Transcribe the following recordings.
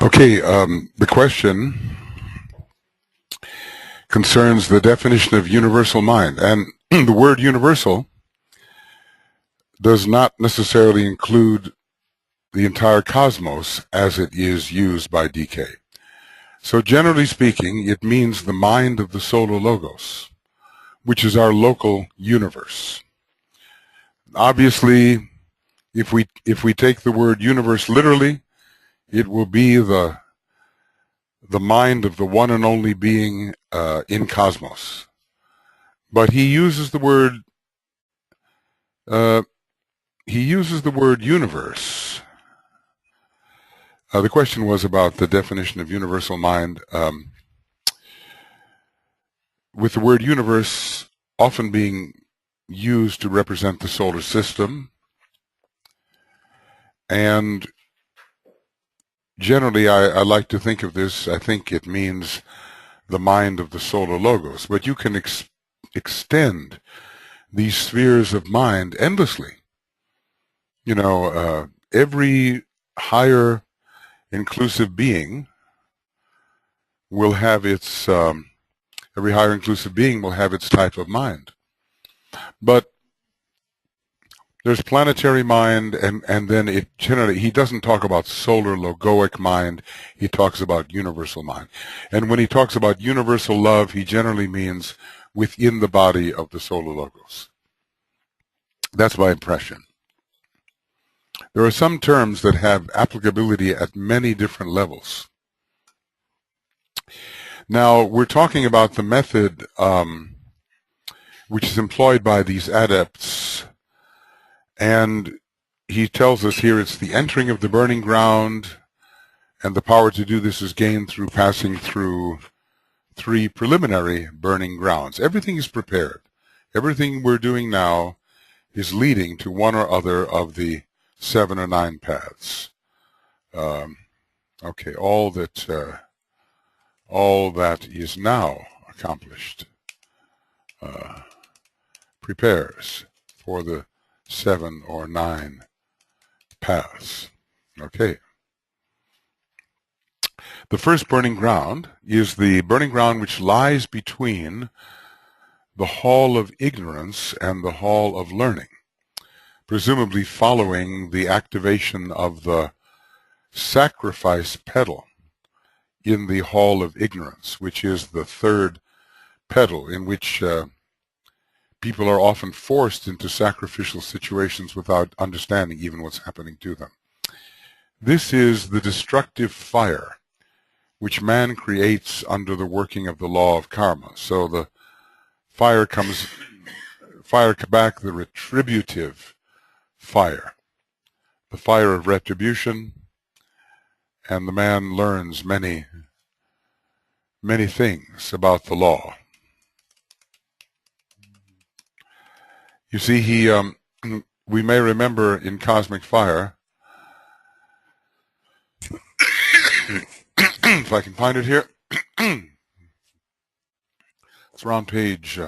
Okay, the question concerns the definition of universal mind. And the word universal does not necessarily include the entire cosmos as it is used by DK. So generally speaking, it means the mind of the solar logos, which is our local universe. Obviously, if we take the word universe literally, it will be the mind of the one and only being in cosmos. But he uses the word universe. The question was about the definition of universal mind, with the word universe often being used to represent the solar system, and generally I like to think of this, I think it means the mind of the solar logos, but you can extend these spheres of mind endlessly. You know, every higher inclusive being will have its type of mind. But there's planetary mind, and then it generally, he doesn't talk about solar logoic mind, he talks about universal mind. And when he talks about universal love, he generally means within the body of the solar logos. That's my impression. There are some terms that have applicability at many different levels. Now, we're talking about the method which is employed by these adepts, and he tells us here it's the entering of the burning ground, and the power to do this is gained through passing through 3 preliminary burning grounds. Everything is prepared. Everything we're doing now is leading to one or other of the 7 or 9 paths. Okay, all that is now accomplished prepares for the 7 or 9 paths. Okay. The first burning ground is the burning ground which lies between the hall of ignorance and the hall of learning, presumably following the activation of the sacrifice pedal in the hall of ignorance, which is the 3rd pedal, in which people are often forced into sacrificial situations without understanding even what's happening to them. This is the destructive fire which man creates under the working of the law of karma. So the fire comes back, the retributive fire, the fire of retribution, and the man learns many things about the law. You see, we may remember in Cosmic Fire, if I can find it here, it's around page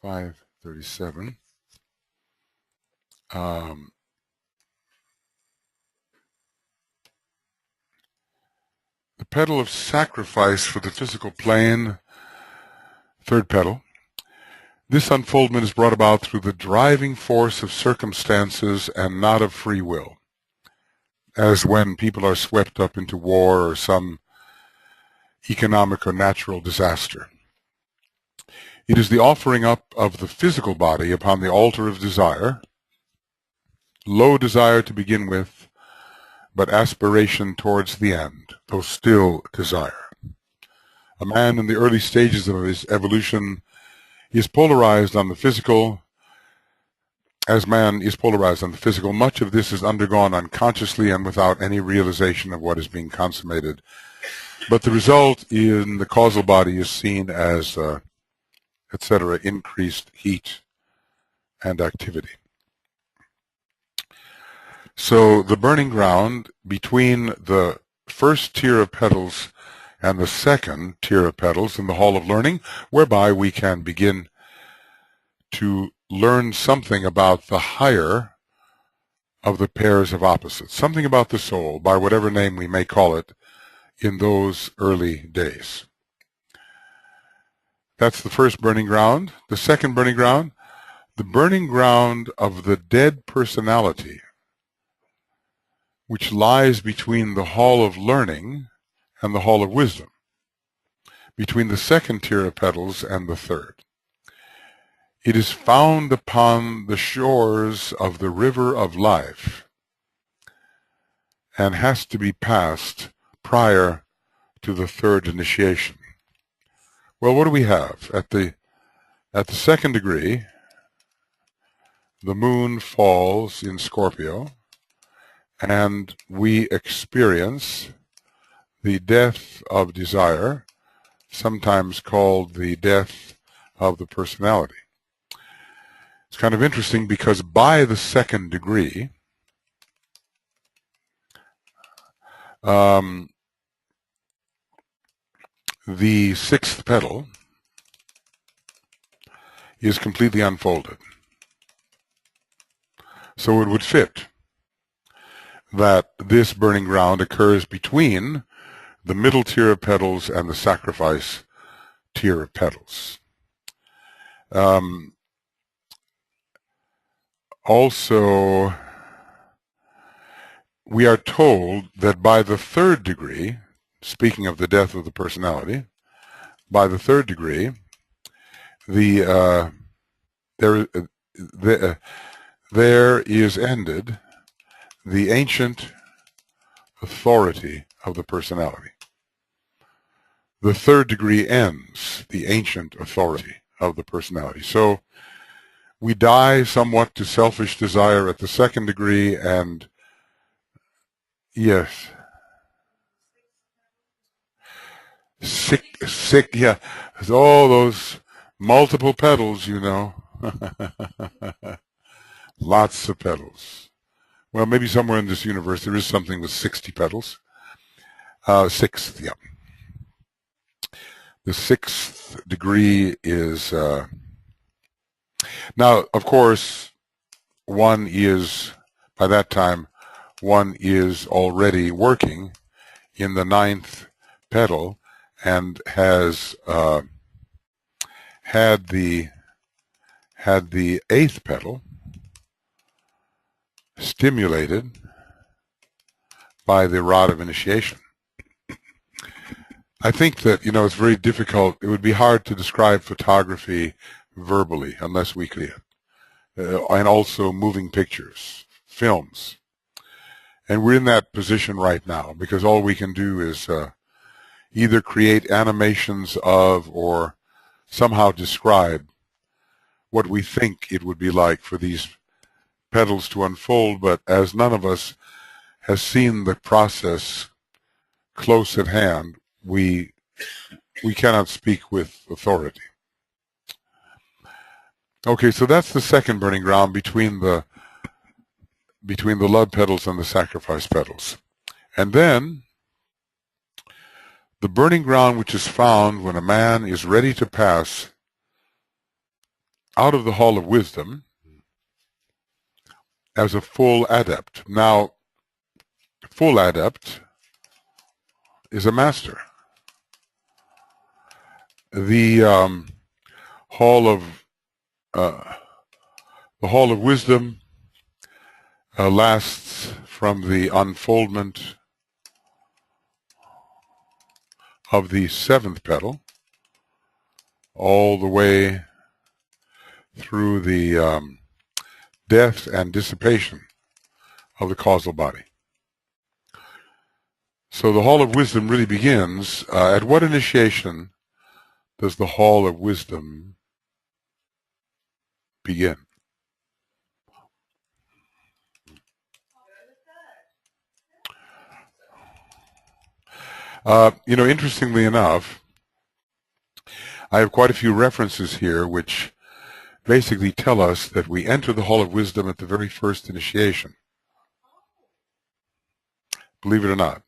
537. The pedal of sacrifice for the physical plane, 3rd pedal. This unfoldment is brought about through the driving force of circumstances and not of free will, as when people are swept up into war or some economic or natural disaster. It is the offering up of the physical body upon the altar of desire, low desire to begin with, but aspiration towards the end, though still desire. A man in the early stages of his evolution is polarized on the physical. As man is polarized on the physical, much of this is undergone unconsciously and without any realization of what is being consummated. But the result in the causal body is seen as, etc., increased heat and activity. So the burning ground between the first tier of petals and the 2nd tier of petals in the hall of learning, whereby we can begin to learn something about the higher of the pairs of opposites. Something about the soul, by whatever name we may call it, in those early days. That's the first burning ground. The second burning ground, the burning ground of the dead personality, which lies between the hall of learning and the hall of wisdom, between the second tier of petals and the third. It is found upon the shores of the river of life and has to be passed prior to the third initiation. Well, what do we have? At the second degree, the moon falls in Scorpio, and we experience the death of desire, sometimes called the death of the personality. It's kind of interesting because by the second degree, the sixth petal is completely unfolded. So it would fit that this burning ground occurs between the middle tier of petals and the sacrifice tier of petals. Also, we are told that by the third degree, speaking of the death of the personality, by the third degree, there is ended the ancient authority of the personality. The third degree ends the ancient authority of the personality. So we die somewhat to selfish desire at the second degree, and yes, sick, yeah, all those multiple petals, you know. Lots of petals. Well, maybe somewhere in this universe there is something with 60 petals. Sixth, yeah. The sixth degree is, now, of course, one is, by that time, one is already working in the ninth petal and has had the eighth petal stimulated by the rod of initiation. I think that, you know, it's very difficult. It would be hard to describe photography verbally unless we could, and also moving pictures, films. And we're in that position right now because all we can do is either create animations of or somehow describe what we think it would be like for these petals to unfold, but as none of us has seen the process close at hand, we cannot speak with authority. Okay, so that's the second burning ground between the love petals and the sacrifice petals. And then the burning ground which is found when a man is ready to pass out of the hall of wisdom as a full adept. Now, full adept is a master. The hall of wisdom lasts from the unfoldment of the seventh petal all the way through the death and dissipation of the causal body. So the hall of wisdom really begins. At what initiation does the hall of wisdom begin? You know, interestingly enough, I have quite a few references here which basically tell us that we enter the hall of wisdom at the very first initiation. Believe it or not.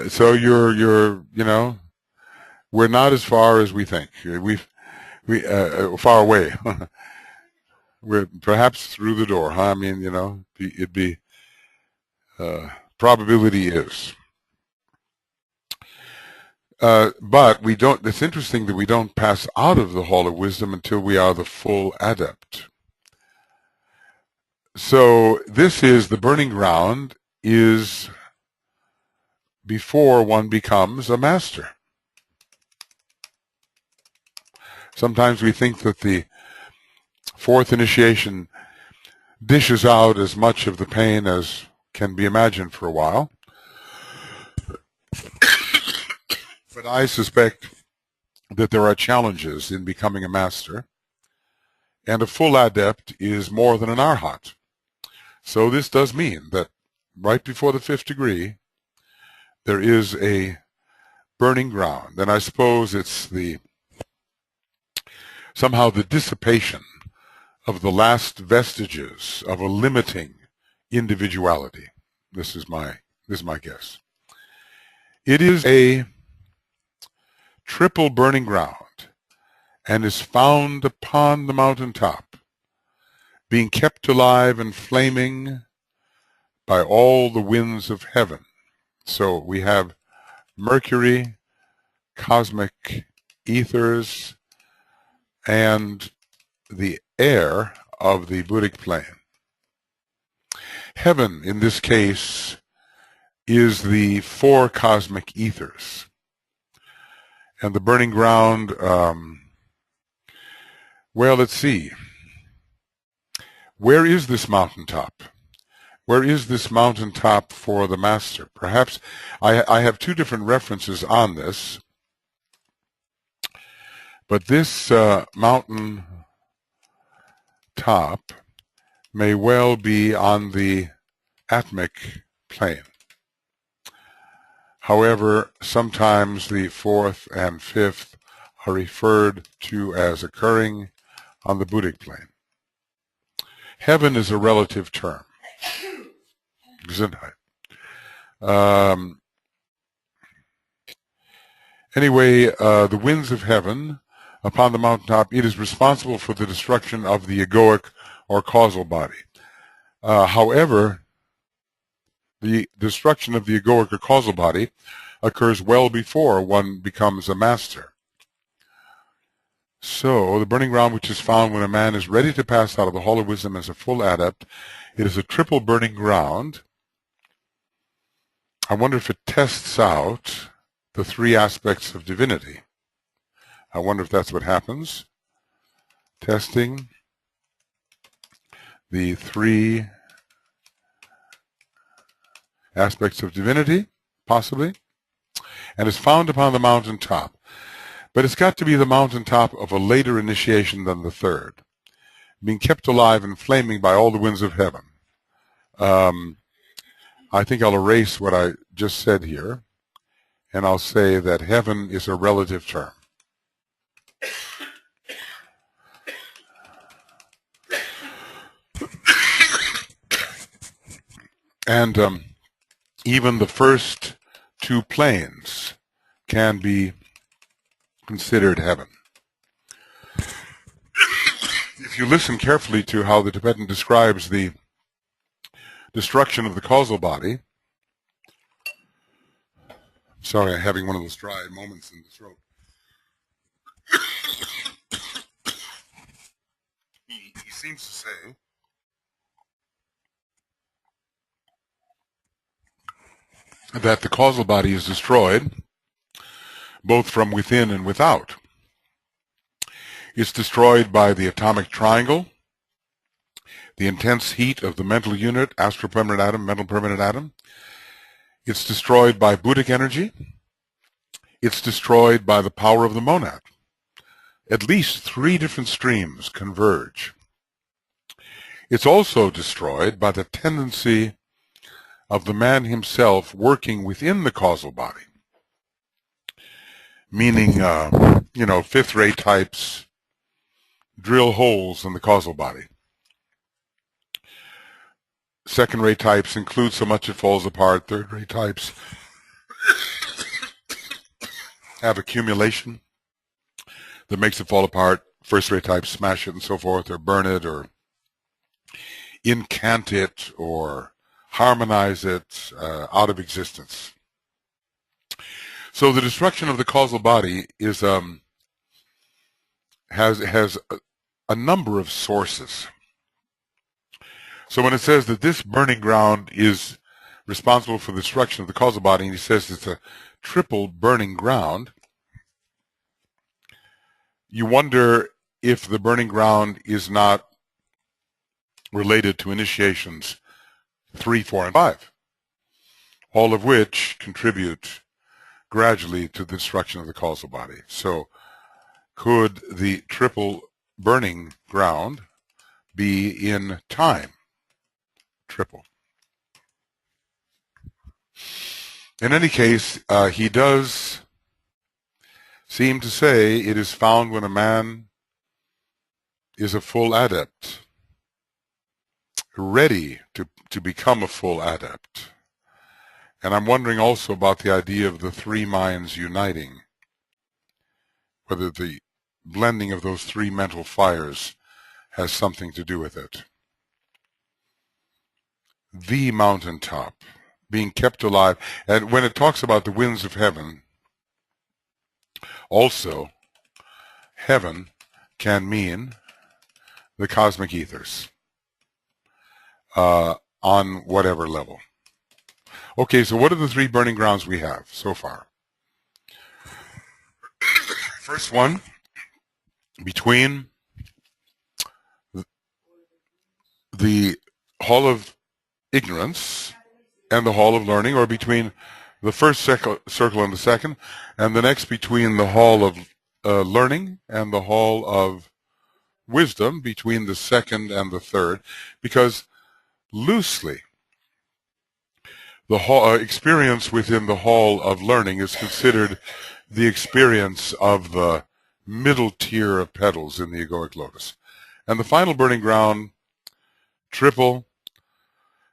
So you're you know, we're not as far as we think. We far away. perhaps through the door, huh? I mean, it'd be probability is. But we don't. It's interesting that we don't pass out of the hall of wisdom until we are the full adept. So this is the burning ground is before one becomes a master. Sometimes we think that the fourth initiation dishes out as much of the pain as can be imagined for a while. But I suspect that there are challenges in becoming a master, and a full adept is more than an arhat. So this does mean that right before the fifth degree, there is a burning ground, and I suppose it's somehow the dissipation of the last vestiges of a limiting individuality. This is my guess. It is a triple burning ground and is found upon the mountaintop, being kept alive and flaming by all the winds of heaven. So we have Mercury, cosmic ethers, and the air of the Buddhic plane. Heaven, in this case, is the four cosmic ethers. And the burning ground, well, let's see. Where is this mountaintop? Where is this mountaintop for the master? Perhaps I have two different references on this, but this mountain top may well be on the atmic plane. However, sometimes the fourth and fifth are referred to as occurring on the Buddhic plane. Heaven is a relative term. Anyway, the winds of heaven upon the mountaintop, it is responsible for the destruction of the egoic or causal body. However, the destruction of the egoic or causal body occurs well before one becomes a master. So, the burning ground which is found when a man is ready to pass out of the hall of wisdom as a full adept, it is a triple burning ground. I wonder if it tests out the three aspects of divinity. I wonder if that's what happens. Testing the three aspects of divinity, possibly, and is found upon the mountaintop. But it's got to be the mountaintop of a later initiation than the third, being kept alive and flaming by all the winds of heaven. I think I'll erase what I just said here, and I'll say that heaven is a relative term. And even the first two planes can be considered heaven. If you listen carefully to how the Tibetan describes the destruction of the causal body, sorry, I'm having one of those dry moments in the throat. He seems to say that the causal body is destroyed both from within and without. It's destroyed by the atomic triangle, the intense heat of the mental unit, astral permanent atom, mental permanent atom. It's destroyed by Buddhic energy. It's destroyed by the power of the monad. At least three different streams converge. It's also destroyed by the tendency of the man himself working within the causal body, meaning, fifth-rate types drill holes in the causal body. Second-rate types include so much it falls apart. Third-rate types have accumulation that makes it fall apart. First-rate types smash it and so forth, or burn it, or incant it or harmonize it out of existence. So the destruction of the causal body is has a number of sources. So when it says that this burning ground is responsible for the destruction of the causal body, and he says it's a triple burning ground, you wonder if the burning ground is not related to initiations 3, 4, and 5, all of which contribute gradually to the destruction of the causal body. So could the triple burning ground be in time? Triple. In any case, he does seem to say it is found when a man is a full adept, ready to become a full adept. And I'm wondering also about the idea of the three minds uniting, whether the blending of those three mental fires has something to do with it. The mountaintop, being kept alive. And when it talks about the winds of heaven, also, heaven can mean the cosmic ethers on whatever level. Okay, so what are the three burning grounds we have so far? First one, between the hall of ignorance and the hall of learning, or between the first circle and the second, and the next between the hall of learning and the hall of wisdom, between the second and the third, because loosely the experience within the hall of learning is considered the experience of the middle tier of petals in the egoic lotus. And the final burning ground, triple,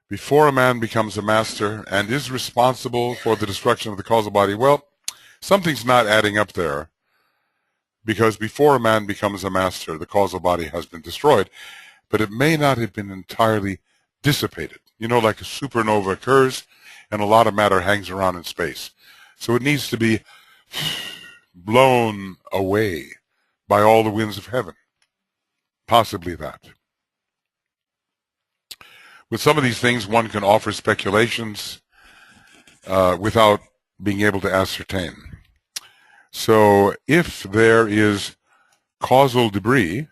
before a man becomes a master and is responsible for the destruction of the causal body. Well, something's not adding up there, because before a man becomes a master, the causal body has been destroyed, but it may not have been entirely dissipated. You know, like a supernova occurs and a lot of matter hangs around in space. So it needs to be blown away by all the winds of heaven. Possibly that. With some of these things, one can offer speculations without being able to ascertain. So if there is causal debris,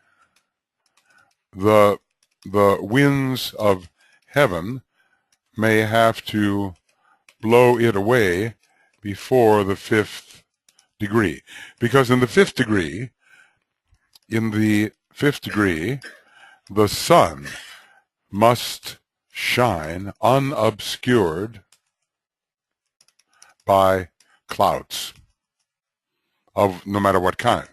the winds of heaven may have to blow it away before the fifth degree. Because in the fifth degree, the sun must shine unobscured by clouds of no matter what kind.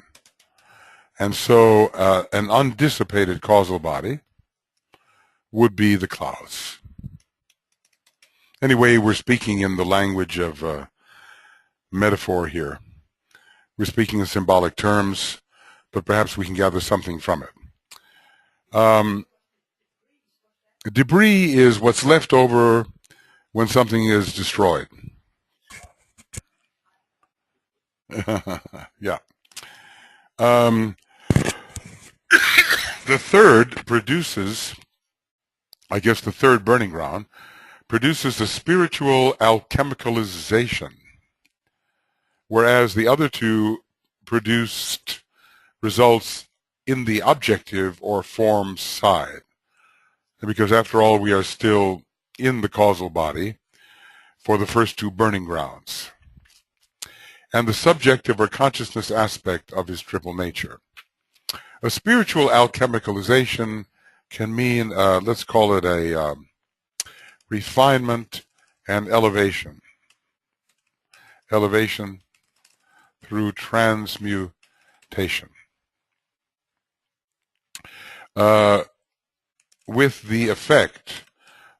And so an undissipated causal body would be the clouds. Anyway, we're speaking in the language of metaphor here. We're speaking in symbolic terms, but perhaps we can gather something from it. Debris is what's left over when something is destroyed. Yeah. The third produces, I guess the third burning ground, produces a spiritual alchemicalization, whereas the other two produced results in the objective or form side. Because after all, we are still in the causal body for the first two burning grounds, and the subjective or consciousness aspect of his triple nature. A spiritual alchemicalization can mean, let's call it a refinement and elevation. Elevation through transmutation. With the effect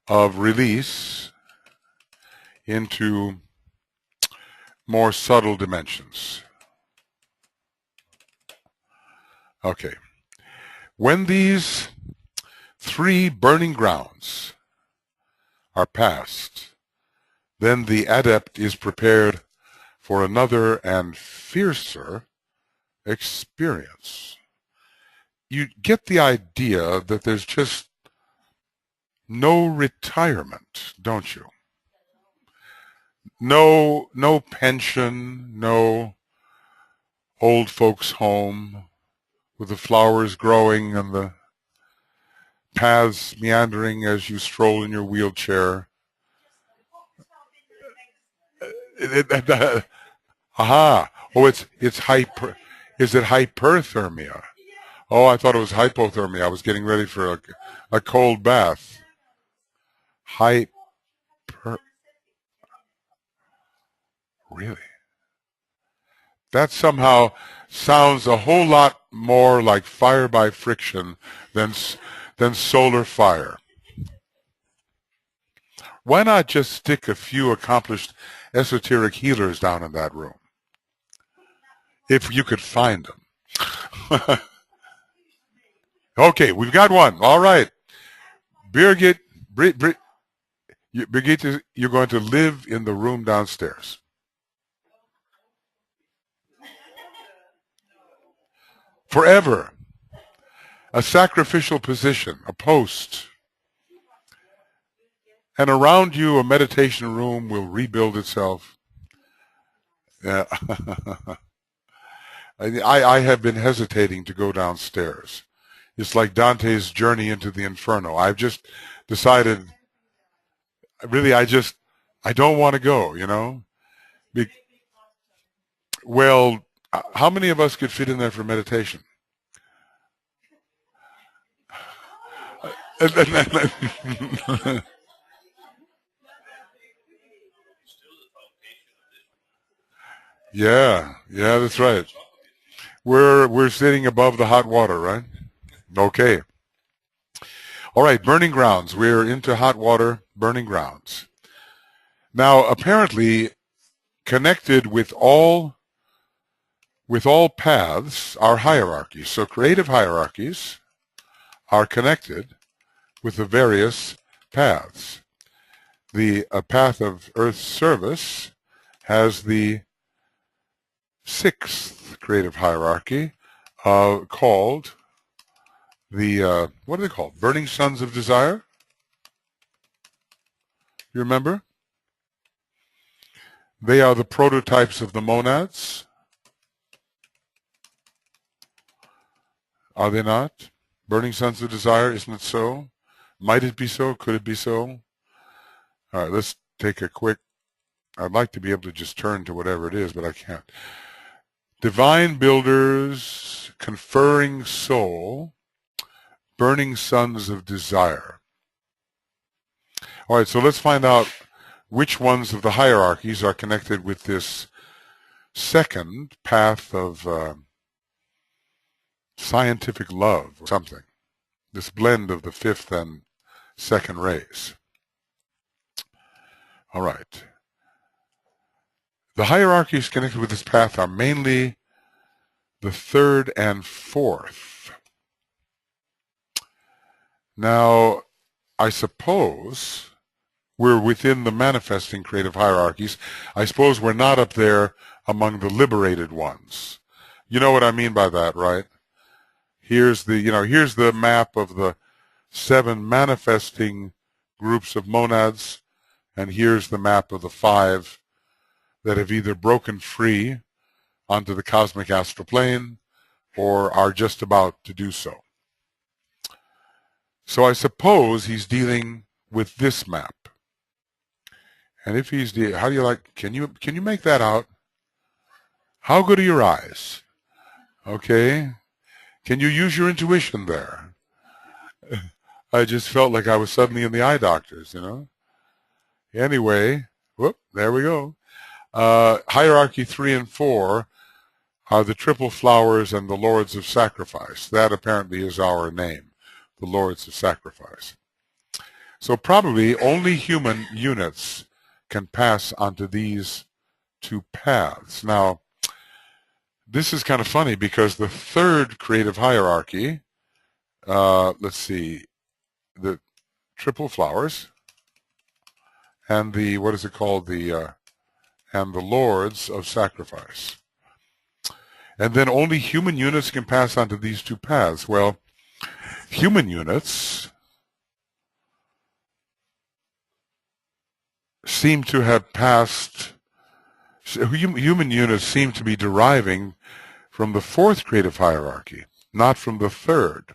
of release into more subtle dimensions. Okay. When these 3 burning grounds are passed. Then the adept is prepared for another and fiercer experience. You get the idea that there's just no retirement, don't you? No pension, no old folks' home with the flowers growing and the paths meandering as you stroll in your wheelchair. Aha! Oh, it's hyper. Is it hyperthermia? Oh, I thought it was hypothermia. I was getting ready for a cold bath. Hyper. Really? That somehow sounds a whole lot more like fire by friction than solar fire. Why not just stick a few accomplished esoteric healers down in that room? If you could find them. Okay, we've got one. All right. Birgit, Birgit, you're going to live in the room downstairs. Forever. A sacrificial position, a post. And around you, a meditation room will rebuild itself. Yeah. I have been hesitating to go downstairs. It's like Dante's journey into the Inferno. I've just decided, really, I don't want to go, you know. Well, how many of us could fit in there for meditation? Yeah, that's right. We're sitting above the hot water, right? Okay. All right, burning grounds. We're into hot water, burning grounds. Now, apparently, connected with all paths are hierarchies. So creative hierarchies are connected with the various paths. The path of Earth's service has the 6th creative hierarchy called the, what are they called? Burning Suns of Desire? You remember? They are the prototypes of the monads. Are they not? Burning Suns of Desire, isn't it so? Might it be so? Could it be so? All right, let's take a quick, I'd like to be able to just turn to whatever it is, but I can't. Divine Builders, Conferring Soul, Burning Suns of Desire. All right, so let's find out which ones of the hierarchies are connected with this 2nd path of scientific love or something. This blend of the 5th and 2nd rays. All right. The hierarchies connected with this path are mainly the 3rd and 4th. Now, I suppose we're within the manifesting creative hierarchies. I suppose we're not up there among the liberated ones. You know what I mean by that, right? Here's the map of the 7 manifesting groups of monads, and here's the map of the 5 that have either broken free onto the cosmic astral plane or are just about to do so. So I suppose he's dealing with this map. And if he's how do you like, can you make that out? How good are your eyes? Okay. Can you use your intuition there? I just felt like I was suddenly in the eye doctors, you know. Anyway, whoop, there we go. Hierarchy 3 and 4 are the triple flowers and the lords of sacrifice. That apparently is our name, the lords of sacrifice. So probably only human units can pass onto these 2 paths. Now, this is kind of funny because the 3rd creative hierarchy, let's see, the triple flowers and the, what is it called, the and the lords of sacrifice. And then only human units can pass onto these two paths. Well, human units seem to have passed, human units seem to be deriving from the fourth creative hierarchy, not from the third.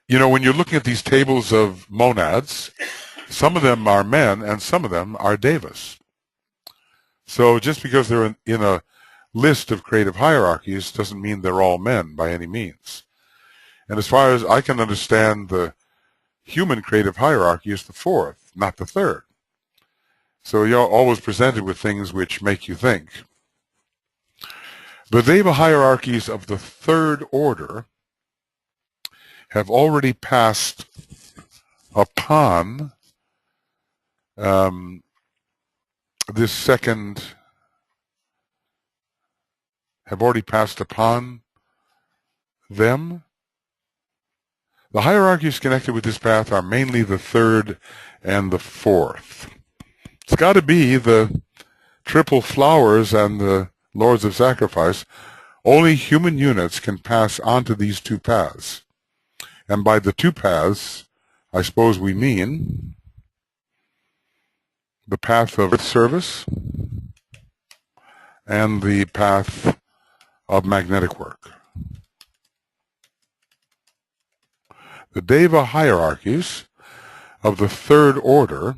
You know, when you're looking at these tables of monads, some of them are men and some of them are devas. So just because they're in a list of creative hierarchies doesn't mean they're all men by any means. And as far as I can understand, the human creative hierarchy is the fourth, not the third. So you're always presented with things which make you think. The Deva hierarchies of the third order have already passed upon this second, have already passed upon them. The hierarchies connected with this path are mainly the third and the fourth. It's got to be the triple flowers and the lords of sacrifice. Only human units can pass onto these two paths. And by the two paths, I suppose we mean the path of earth service and the path of magnetic work. The Deva hierarchies of the third order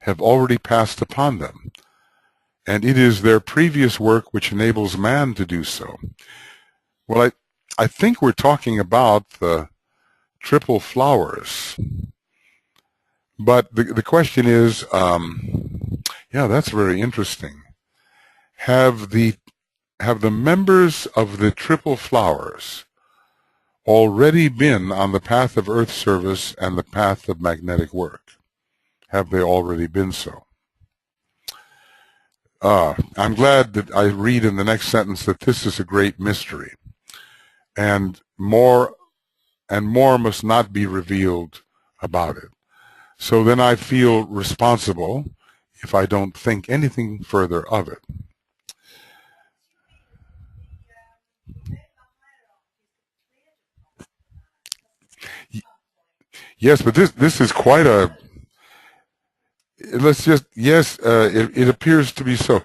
have already passed upon them, and it is their previous work which enables man to do so. Well, I think we're talking about the triple flowers, but the question is, yeah, that's very interesting. Have the members of the triple flowers already been on the path of earth service and the path of magnetic work? Have they already been so? I'm glad that I read in the next sentence that this is a great mystery, and more must not be revealed about it. So then I feel responsible if I don't think anything further of it. Yes, but this is quite a, let's just, yes, it appears to be so.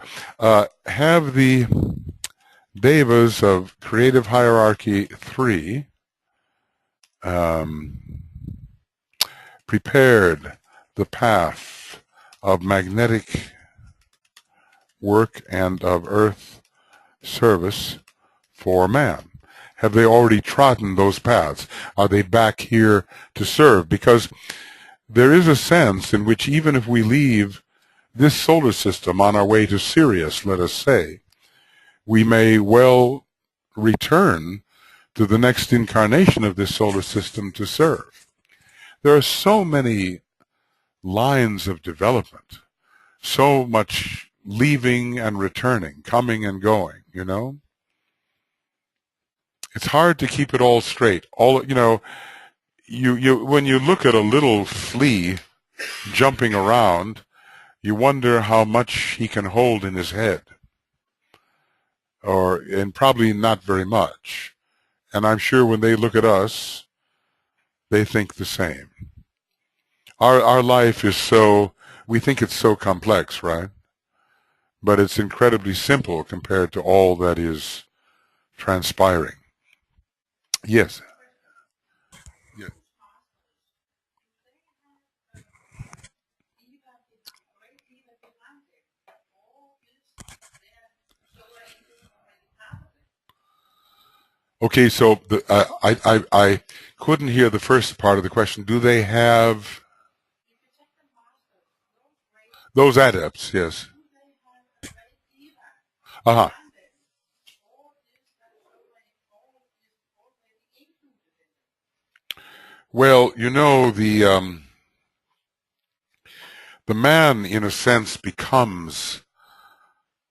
Have the Devas of Creative Hierarchy 3 prepared the path of magnetic work and of earth service for man? Have they already trodden those paths? Are they back here to serve? Because there is a sense in which even if we leave this solar system on our way to Sirius, let us say, we may well return to the next incarnation of this solar system to serve. There are so many lines of development, so much leaving and returning, coming and going, you know? It's hard to keep it all straight. All, you know, when you look at a little flea jumping around, you wonder how much he can hold in his head. And probably not very much. And I'm sure when they look at us, they think the same. Our life is so, we think it's so complex, right? But it's incredibly simple compared to all that is transpiring. Yes. Yes. Okay, so I couldn't hear the first part of the question. Do they have those adepts? Yes. Uh-huh. Well, you know, the man, in a sense, becomes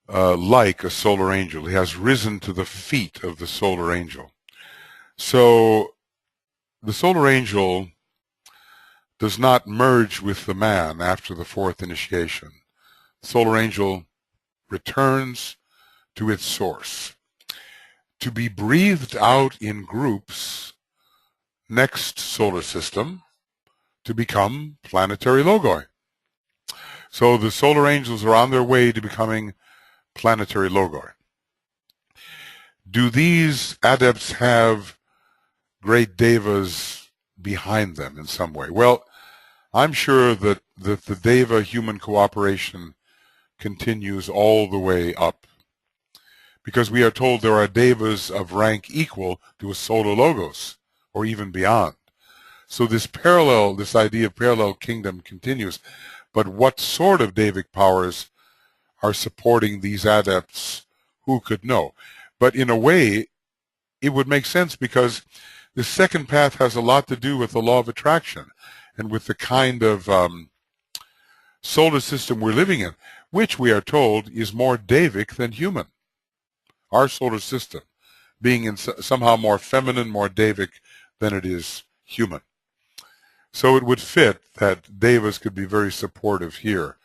like a solar angel. He has risen to the feet of the solar angel. So the solar angel does not merge with the man after the fourth initiation. The solar angel returns to its source, to be breathed out in groups next solar system to become planetary logoi. So the solar angels are on their way to becoming planetary logoi. Do these adepts have great devas behind them in some way? Well, I'm sure that the Deva human cooperation continues all the way up, because we are told there are devas of rank equal to a solar logos, or even beyond. So this idea of parallel kingdom continues. But what sort of Devic powers are supporting these adepts? Who could know? But in a way, it would make sense, because the second path has a lot to do with the law of attraction and with the kind of solar system we're living in, which we are told is more Devic than human. Our solar system being somehow more feminine, more Devic than it is human. So it would fit that devas could be very supportive here.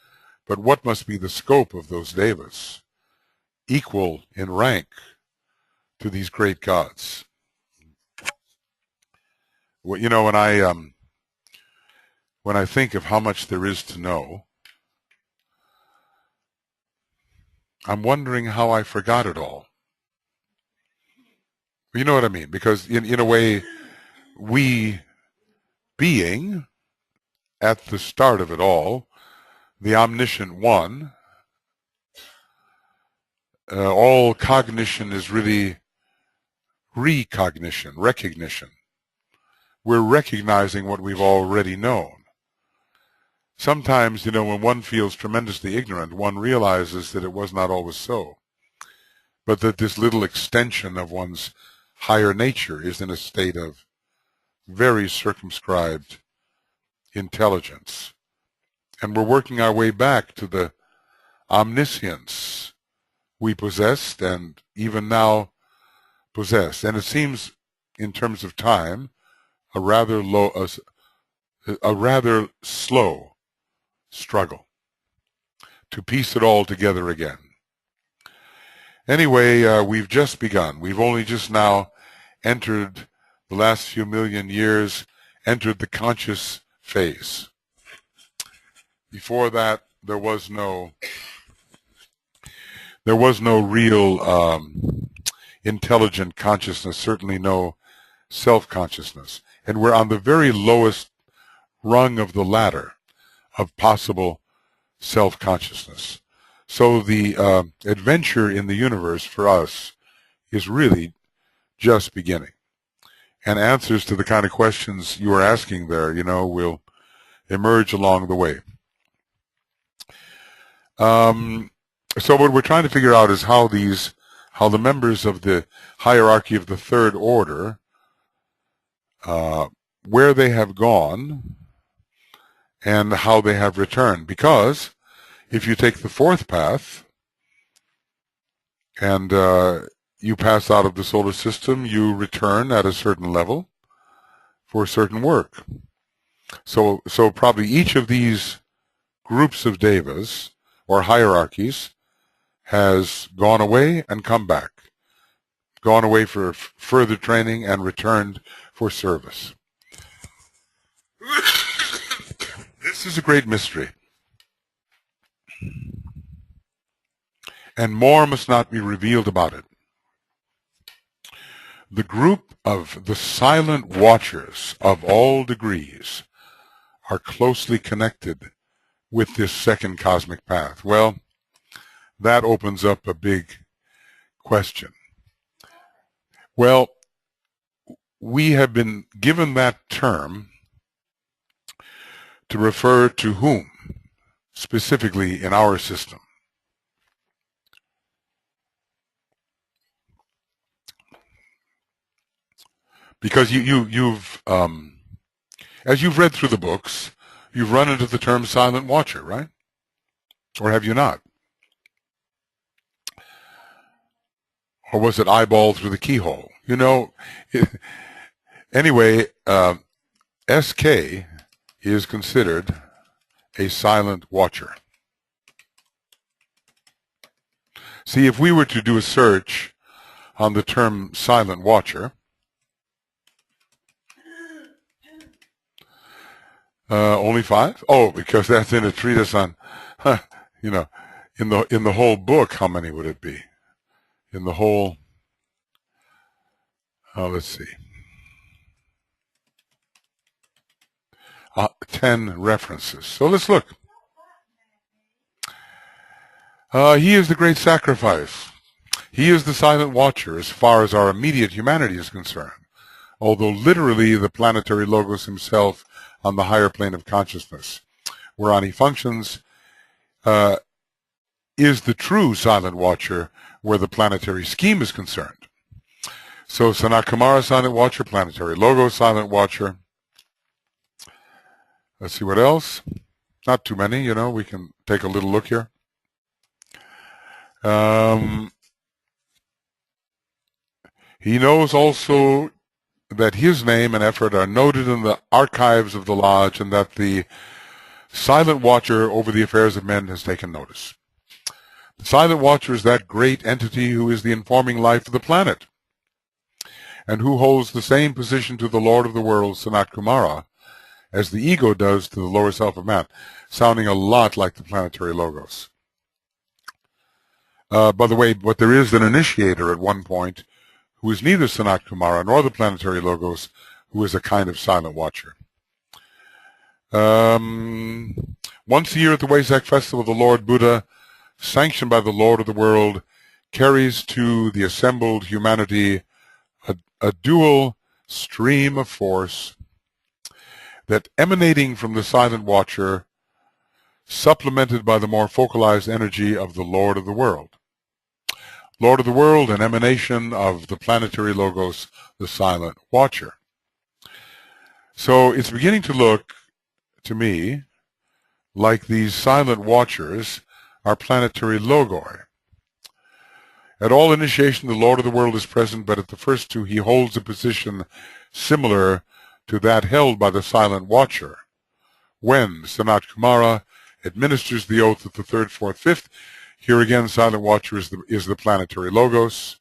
But what must be the scope of those devas? Equal in rank to these great gods. Well, you know, when I think of how much there is to know, I'm wondering how I forgot it all. You know what I mean? Because in a way, we being at the start of it all, the omniscient one, all cognition is really recognition, recognition. We're recognizing what we've already known. Sometimes, you know, when one feels tremendously ignorant, one realizes that it was not always so, but that this little extension of one's higher nature is in a state of very circumscribed intelligence. And we're working our way back to the omniscience we possessed and even now possess. And it seems, in terms of time, a rather slow struggle to piece it all together again. Anyway, we've just begun. We've only just now entered, the last few million years, entered the conscious phase. Before that, there was no real intelligent consciousness, certainly no self-consciousness. And we're on the very lowest rung of the ladder of possible self-consciousness. So the adventure in the universe for us is really just beginning. And answers to the kind of questions you are asking there, you know, will emerge along the way. So what we're trying to figure out is how the members of the hierarchy of the third order, where they have gone and how they have returned. Because if you take the fourth path and you pass out of the solar system, you return at a certain level for certain work. So probably each of these groups of devas or hierarchies has gone away and come back, gone away for further training and returned for service. This is a great mystery. And more must not be revealed about it. The group of the silent watchers of all degrees are closely connected with this second cosmic path. Well, that opens up a big question. Well, we have been given that term to refer to whom, specifically in our system? Because you've as you've read through the books, you've run into the term silent watcher, right? Or have you not? Or was it eyeball through the keyhole? You know, Anyway, SK is considered a silent watcher. See, if we were to do a search on the term silent watcher, only 5? Oh, because that's in a treatise on, you know, in the whole book, how many would it be? In the whole, let's see, 10 references. So let's look. He is the great sacrifice. He is the silent watcher as far as our immediate humanity is concerned, although literally the planetary logos himself on the higher plane of consciousness, whereon he functions, is the true silent watcher where the planetary scheme is concerned. So Sanat Kumara, silent watcher, planetary logos, silent watcher. Let's see what else. Not too many, you know, we can take a little look here. He knows also that his name and effort are noted in the archives of the lodge, and that the silent watcher over the affairs of men has taken notice. The silent watcher is that great entity who is the informing life of the planet, and who holds the same position to the Lord of the world, Sanat Kumara, as the ego does to the lower self of man, sounding a lot like the planetary logos. By the way, but there is an initiator at one point who is neither Sanat Kumara nor the planetary logos, who is a kind of silent watcher. Once a year at the Wesak festival, the Lord Buddha, sanctioned by the Lord of the world, carries to the assembled humanity a dual stream of force that, emanating from the silent watcher, supplemented by the more focalized energy of the Lord of the world. Lord of the world, an emanation of the planetary logos, the silent watcher. So it's beginning to look, to me, like these silent watchers are planetary logoi. At all initiation, the Lord of the world is present, but at the first two, he holds a position similar to that held by the silent watcher. When Sanat Kumara administers the oath at the third, fourth, fifth, here again, silent watcher is the planetary logos.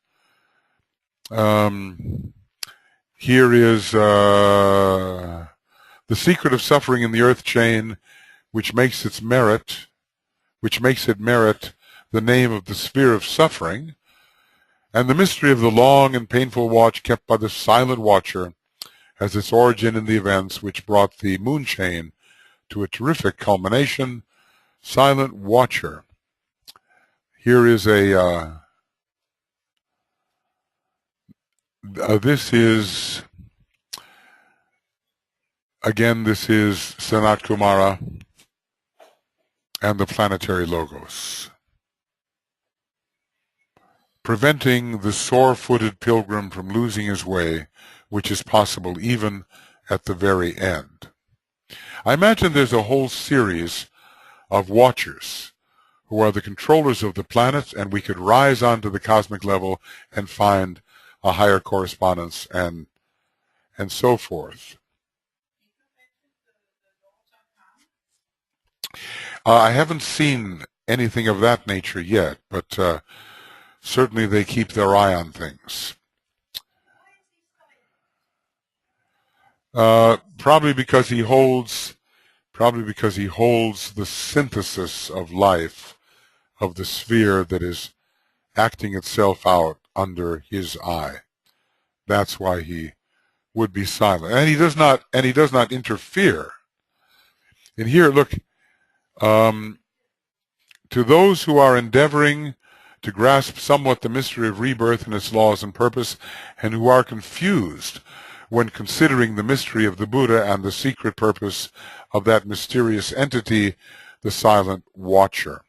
Here is the secret of suffering in the earth chain, which makes it merit the name of the sphere of suffering, and the mystery of the long and painful watch kept by the silent watcher has its origin in the events which brought the moon chain to a terrific culmination. Silent watcher. Here is a this is Sanat Kumara and the planetary logos, preventing the sore-footed pilgrim from losing his way, which is possible even at the very end. I imagine there's a whole series of watchers who are the controllers of the planets, and we could rise onto the cosmic level and find a higher correspondence and so forth. I haven't seen anything of that nature yet, but certainly they keep their eye on things. Probably because he holds the synthesis of life, of the sphere that is acting itself out under his eye. That's why he would be silent, and he does not interfere. And here, look, to those who are endeavoring to grasp somewhat the mystery of rebirth and its laws and purpose, and who are confused when considering the mystery of the Buddha and the secret purpose of that mysterious entity, the silent watcher.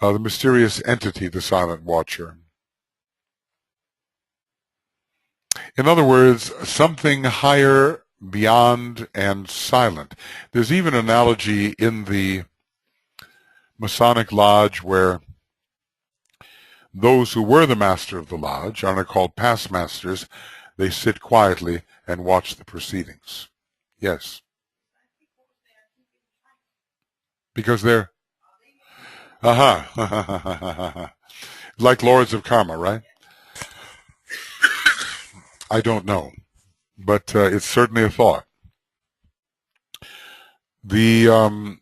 The mysterious entity, the silent watcher. In other words, something higher, beyond, and silent. There's even an analogy in the Masonic Lodge where those who were the master of the lodge are now called past masters. they sit quietly and watch the proceedings. Yes. Because they're, like lords of karma, right? I don't know, but it's certainly a thought. The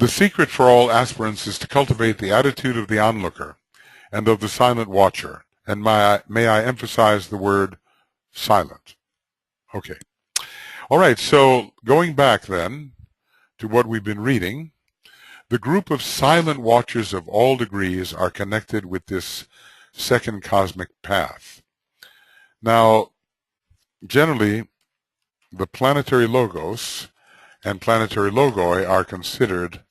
secret for all aspirants is to cultivate the attitude of the onlooker and of the silent watcher. And may I emphasize the word silent. Okay. All right, so going back then to what we've been reading, the group of silent watchers of all degrees are connected with this second cosmic path. Now, generally, the planetary logos and planetary logoi are considered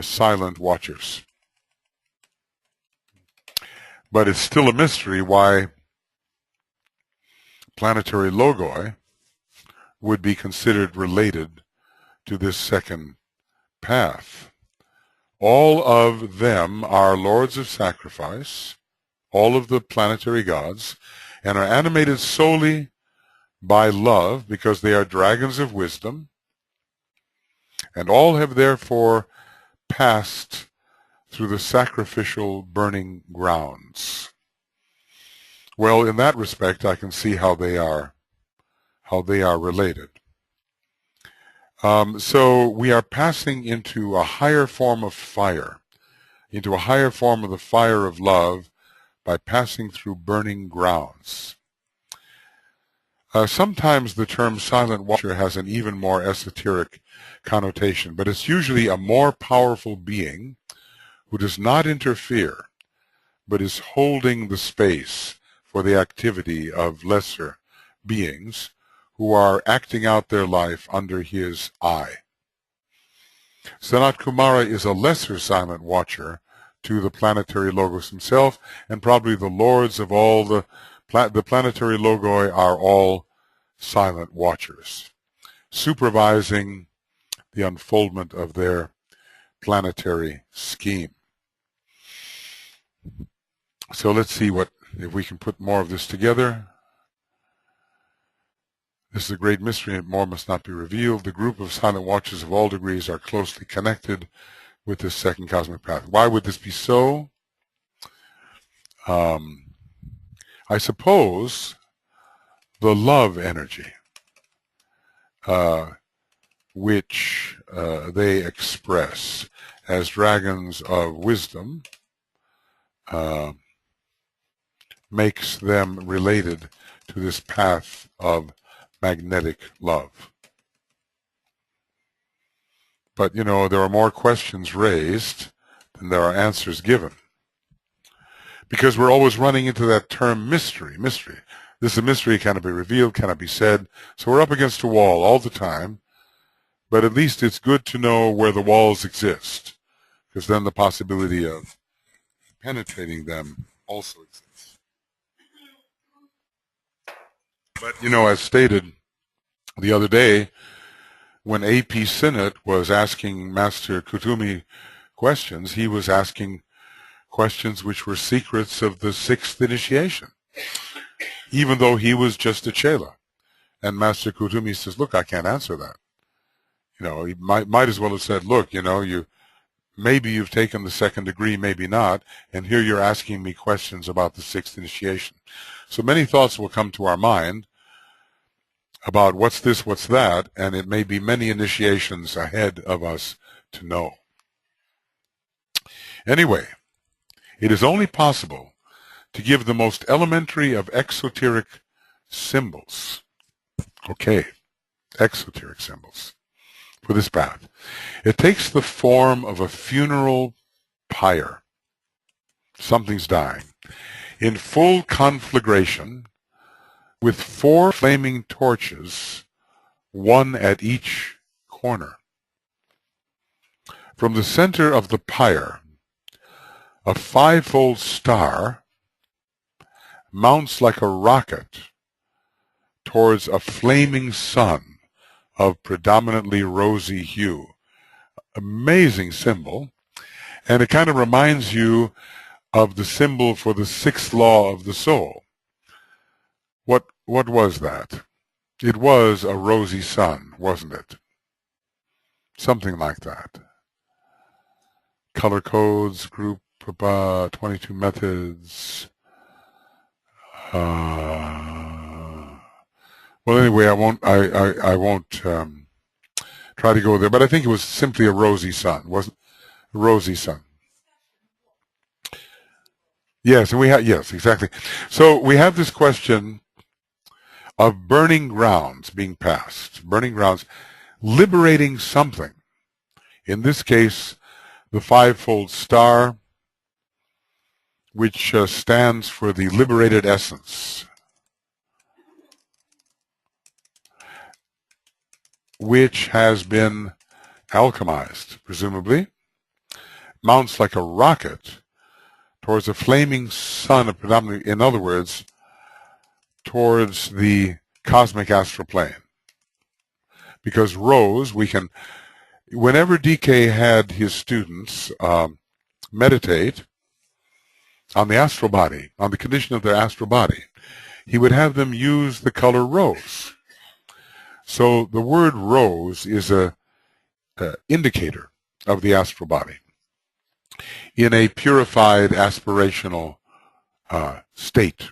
silent watchers. But it's still a mystery why planetary logoi would be considered related to this second path. All of them are lords of sacrifice, all of the planetary gods, and are animated solely by love because they are dragons of wisdom, and all have therefore passed through the sacrificial burning grounds. Well, in that respect, I can see how they are related. So we are passing into a higher form of fire, into a higher form of the fire of love by passing through burning grounds. Sometimes the term silent watcher has an even more esoteric connotation, but it's usually a more powerful being who does not interfere, but is holding the space for the activity of lesser beings who are acting out their life under his eye. Sanat Kumara is a lesser silent watcher to the planetary logos himself, and probably the lords of all the planetary logoi are all silent watchers, supervising the unfoldment of their planetary scheme. So let's see if we can put more of this together. This is a great mystery, and more must not be revealed. The group of silent watchers of all degrees are closely connected with this second cosmic path. Why would this be so? I suppose the love energy, which they express as dragons of wisdom, makes them related to this path of magnetic love. But, you know, there are more questions raised than there are answers given, because we're always running into that term mystery. This is a mystery, cannot be revealed, cannot be said. So we're up against a wall all the time, but at least it's good to know where the walls exist, because then the possibility of penetrating them also exists. But, you know, as stated the other day, when A.P. Sinnott was asking Master Kutumi questions, he was asking questions which were secrets of the sixth initiation, even though he was just a chela. And Master Kutumi says, look, I can't answer that. You know, he might as well have said, look, you know, maybe you've taken the second degree, maybe not, and here you're asking me questions about the sixth initiation. So many thoughts will come to our mind about what's this, what's that, and it may be many initiations ahead of us to know. Anyway, it is only possible to give the most elementary of exoteric symbols. Okay, exoteric symbols for this path. It takes the form of a funeral pyre. Something's dying. In full conflagration, with 4 flaming torches, one at each corner. From the center of the pyre, a 5-fold star mounts like a rocket towards a flaming sun of predominantly rosy hue. Amazing symbol, and it kind of reminds you of the symbol for the 6th law of the soul. what was that? It was a rosy sun, wasn't it? Something like that. Color codes, group, 22 methods. Well, anyway, I won't try to go there, but I think it was simply a rosy sun, wasn't it? A rosy sun. Yes, and yes, exactly. So we have this question of burning grounds being passed, burning grounds, liberating something. In this case, the fivefold star, which stands for the liberated essence, which has been alchemized, presumably, mounts like a rocket towards a flaming sun, predominantly, in other words, towards the cosmic astral plane. Because Rose, whenever DK had his students meditate on the astral body, on the condition of their astral body, he would have them use the color rose. So the word rose is a indicator of the astral body in a purified aspirational state.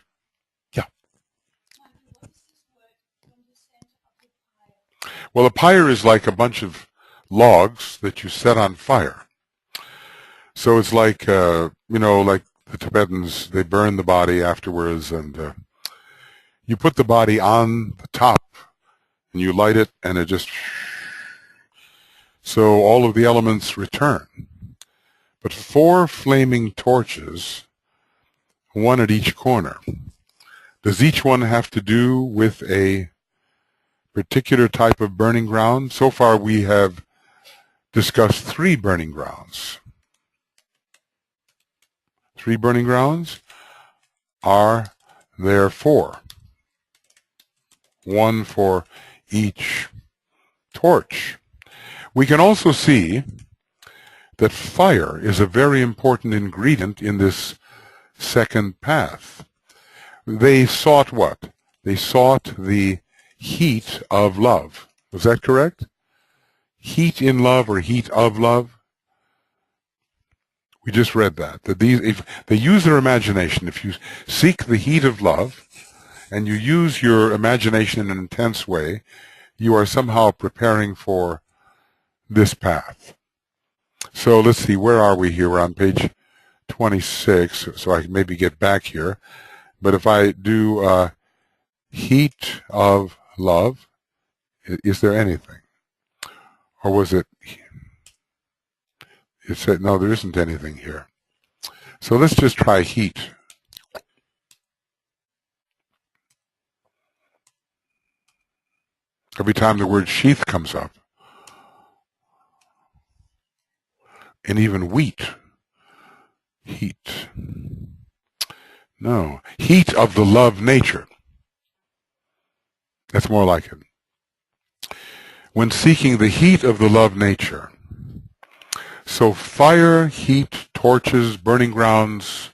Yeah. Well, a pyre is like a bunch of logs that you set on fire. So it's like, like the Tibetans, they burn the body afterwards, and you put the body on the top and you light it, and it just, so all of the elements return. But 4 flaming torches, one at each corner. Does each one have to do with a particular type of burning ground? So far we have discussed 3 burning grounds. 3 burning grounds. Are there 4? 1 for each torch. We can also see that fire is a very important ingredient in this second path. They sought what? They sought the heat of love. Was that correct? Heat in love or heat of love? We just read that. If they use their imagination, if you seek the heat of love and you use your imagination in an intense way, you are somehow preparing for this path. So let's see, where are we here? We're on page 26, so I can maybe get back here. But if I do heat of love, is there anything? Or was it said, no, there isn't anything here. So let's just try heat. Every time the word sheath comes up. And even wheat. Heat. No. Heat of the love nature. That's more like it. When seeking the heat of the love nature. So fire, heat, torches, burning grounds,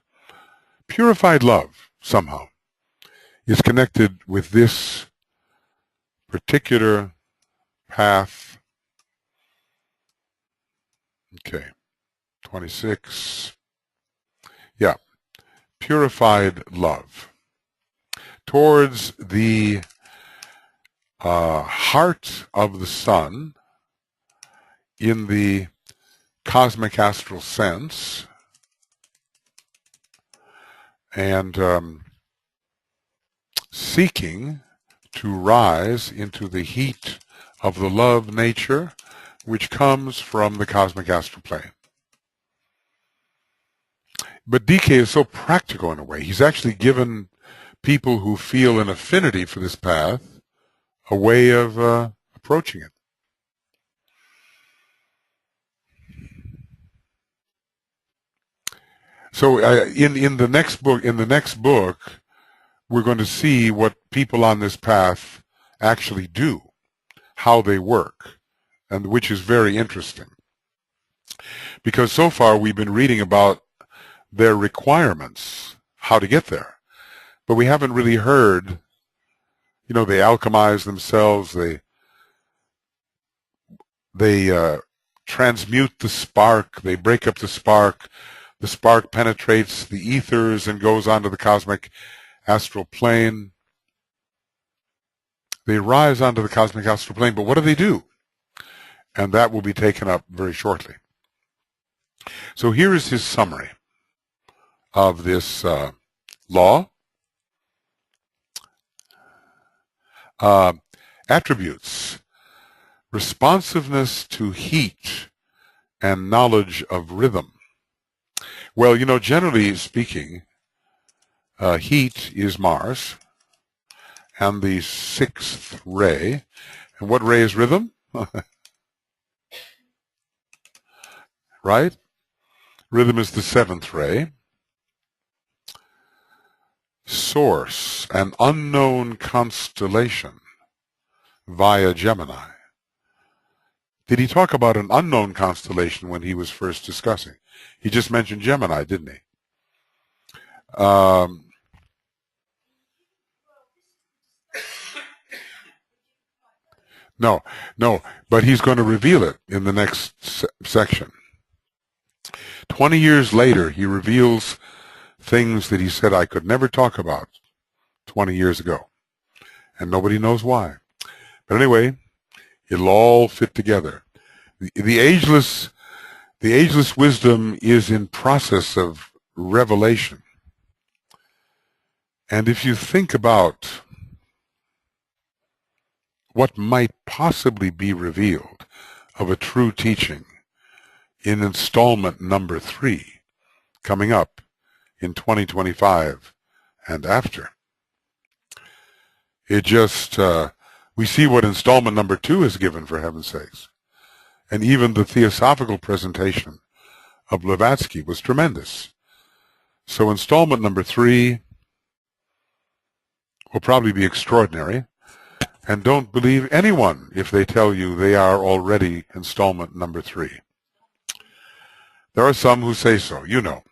purified love somehow is connected with this particular path. Okay. 26. Yeah. Purified love. Towards the heart of the sun in the cosmic astral sense, and seeking to rise into the heat of the love nature which comes from the cosmic astral plane. But DK is so practical in a way. He's actually given people who feel an affinity for this path a way of approaching it. So in the next book, we're going to see what people on this path actually do, how they work, and which is very interesting. Because so far we've been reading about their requirements, how to get there, but we haven't really heard You know, they alchemize themselves. They transmute the spark. They break up the spark. The spark penetrates the ethers and goes onto the cosmic astral plane. They rise onto the cosmic astral plane, but what do? And that will be taken up very shortly. So here is his summary of this law. Attributes: responsiveness to heat and knowledge of rhythm. Well, you know, generally speaking, heat is Mars and the sixth ray. And what ray is rhythm? Right? Rhythm is the seventh ray. Source, an unknown constellation via Gemini. Did he talk about an unknown constellation when he was first discussing? He just mentioned Gemini, didn't he? No, but he's going to reveal it in the next section. 20 years later, he reveals things that he said I could never talk about 20 years ago. And nobody knows why. But anyway, it'll all fit together. The ageless wisdom is in process of revelation. And if you think about what might possibly be revealed of a true teaching in installment number 3 coming up in 2025 and after, it just we see what installment number 2 is given, for heaven's sakes. And even the theosophical presentation of Blavatsky was tremendous. So installment number 3 will probably be extraordinary. And don't believe anyone if they tell you they are already installment number 3. There are some who say so, you know.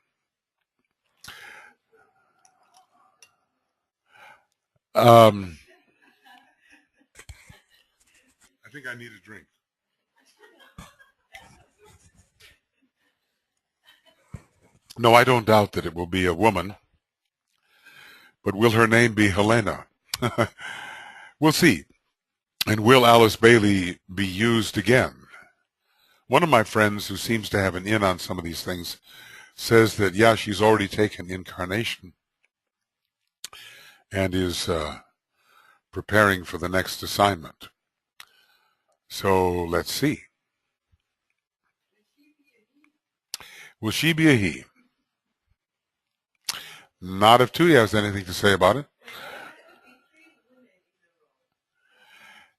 I think I need a drink. No, I don't doubt that it will be a woman. But will her name be Helena? We'll see. And will Alice Bailey be used again? One of my friends who seems to have an in on some of these things says that, yeah, she's already taken incarnation and is preparing for the next assignment. So let's see. Will she be a he? Not if Tui has anything to say about it.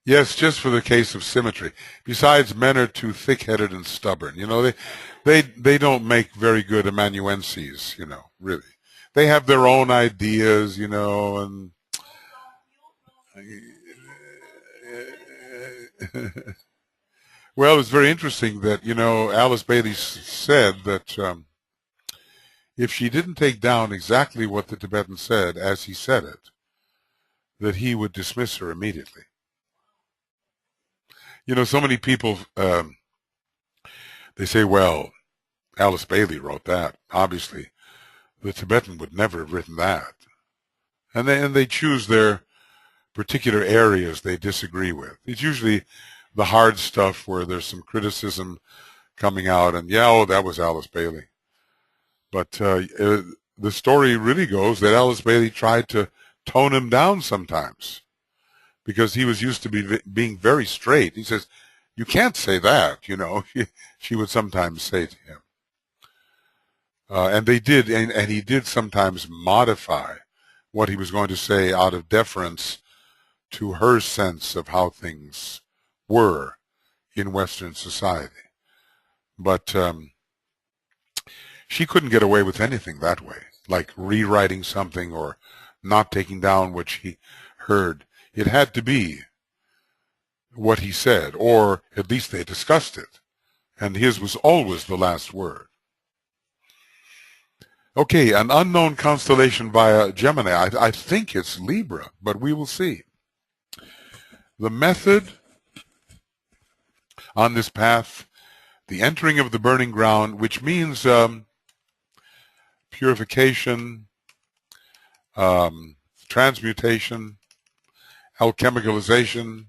Yes, just for the case of symmetry. Besides, men are too thick-headed and stubborn. You know, they don't make very good amanuenses, you know, really. They have their own ideas, you know, and well, it's very interesting that, you know, Alice Bailey said that if she didn't take down exactly what the Tibetan said as he said it, that he would dismiss her immediately. You know, so many people, they say, well, Alice Bailey wrote that. Obviously, the Tibetan would never have written that. And they choose their particular areas they disagree with. It's usually the hard stuff where there's some criticism coming out, and yeah, oh, that was Alice Bailey. But the story really goes that Alice Bailey tried to tone him down sometimes, because he was used to being very straight. He says, you can't say that, you know, she would sometimes say to him. And they did, and he did sometimes modify what he was going to say out of deference to her sense of how things were in Western society. But she couldn't get away with anything that way, like rewriting something or not taking down what she heard. It had to be what he said, or at least they discussed it, and his was always the last word. Okay, an unknown constellation via Gemini. I think it's Libra, but we will see. The method on this path, the entering of the burning ground, which means purification, transmutation, alchemicalization,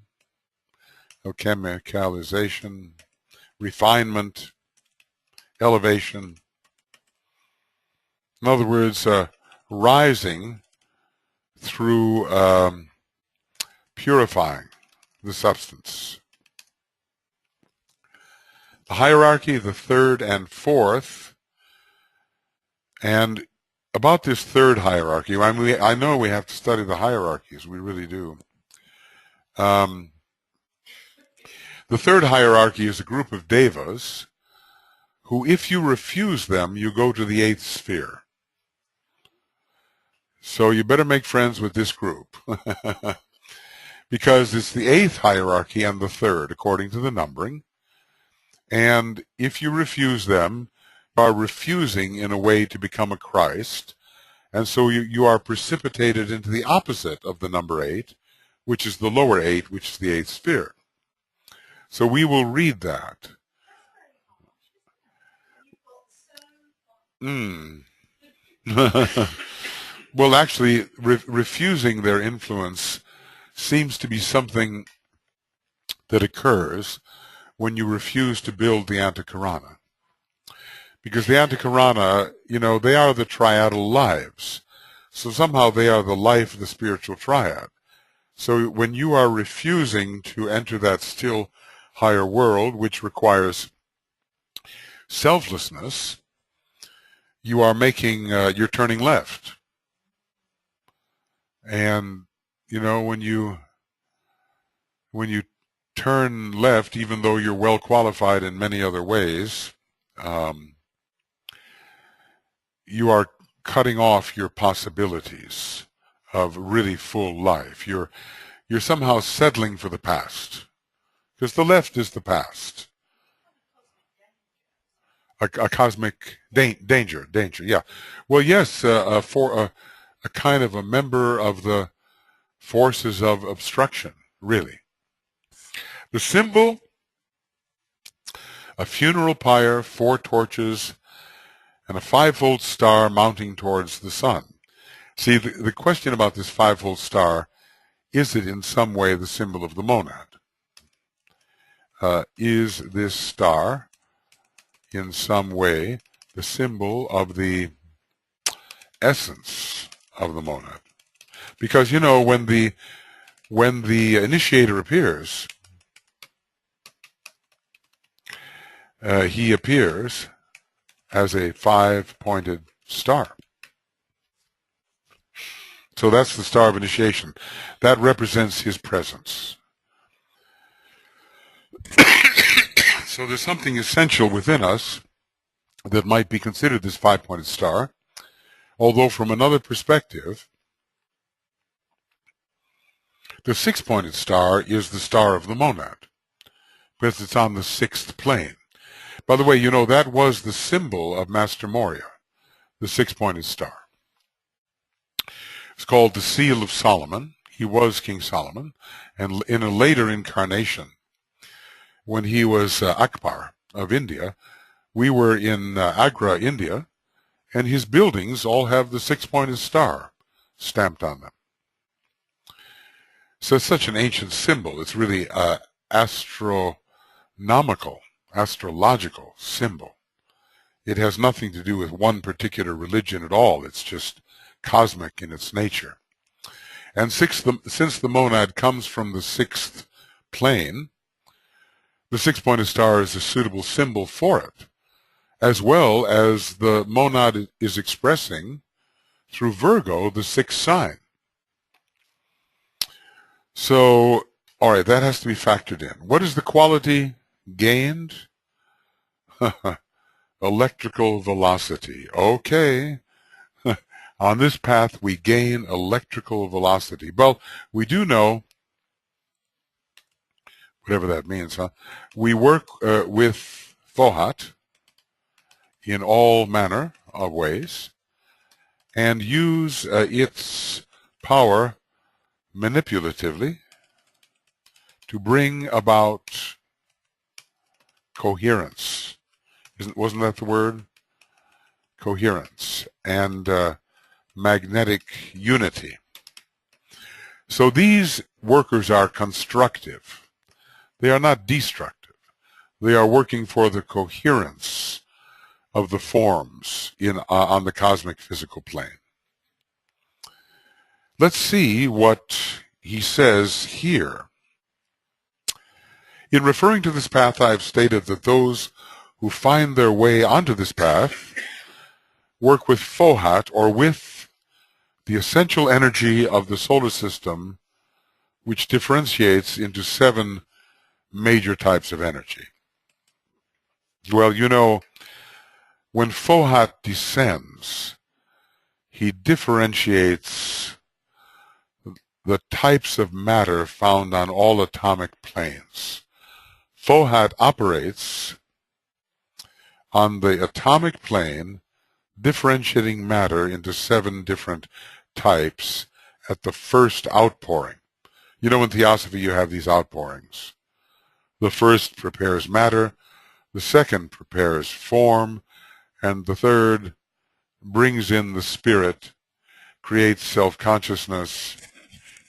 refinement, elevation. In other words, rising through purifying the substance. The hierarchy, the third and fourth, and about this third hierarchy, I know we have to study the hierarchies, we really do. The third hierarchy is a group of Devas who, if you refuse them, you go to the eighth sphere. So you better make friends with this group because it's the eighth hierarchy and the third, according to the numbering. And if you refuse them, you are refusing in a way to become a Christ. And so you are precipitated into the opposite of the number 8, which is the lower 8, which is the eighth sphere. So we will read that. Well, actually, refusing their influence seems to be something that occurs when you refuse to build the Antakarana. Because the Antakarana, they are the triadal lives. So somehow they are the life of the spiritual triad. So when you are refusing to enter that still higher world, which requires selflessness, you are making, you're turning left. And, when you turn left, even though you're well qualified in many other ways, you are cutting off your possibilities of really full life. You're somehow settling for the past, because the left is the past. A cosmic danger, yeah. Well, yes, for a kind of a member of the forces of obstruction, really. The symbol, a funeral pyre, 4 torches, and a 5-fold star mounting towards the sun. See, the question about this 5-fold star, is it in some way the symbol of the monad? Is this star in some way the symbol of the essence of the monad? Because, when the initiator appears, he appears as a 5-pointed star. So that's the star of initiation. That represents his presence. So there's something essential within us that might be considered this 5-pointed star, although from another perspective, the 6-pointed star is the star of the monad, because it's on the 6th plane. By the way, that was the symbol of Master Moria, the 6-pointed star. It's called the Seal of Solomon. He was King Solomon, and in a later incarnation, when he was Akbar of India, we were in Agra, India, and his buildings all have the 6-pointed star stamped on them. So it's such an ancient symbol. It's really astrological symbol. It has nothing to do with one particular religion at all. It's just cosmic in its nature. And since the monad comes from the 6th plane, the 6-pointed star is a suitable symbol for it, as well as the monad is expressing through Virgo the 6th sign. So, all right, that has to be factored in. What is the quality gained? Electrical velocity. Okay. On this path, we gain electrical velocity. Well, we do know, whatever that means, we work with Fohat in all manner of ways and use its power manipulatively to bring about coherence. Wasn't that the word? Coherence and magnetic unity. So these workers are constructive. They are not destructive. They are working for the coherence of the forms on the cosmic physical plane. Let's see what he says here. In referring to this path, I have stated that those who find their way onto this path work with Fohat, or with the essential energy of the solar system, which differentiates into 7 major types of energy. Well, you know, when Fohat descends, he differentiates the types of matter found on all atomic planes. Fohat operates on the atomic plane, differentiating matter into 7 different types at the first outpouring. You know, in Theosophy you have these outpourings. The first prepares matter, the second prepares form, and the third brings in the spirit, creates self-consciousness,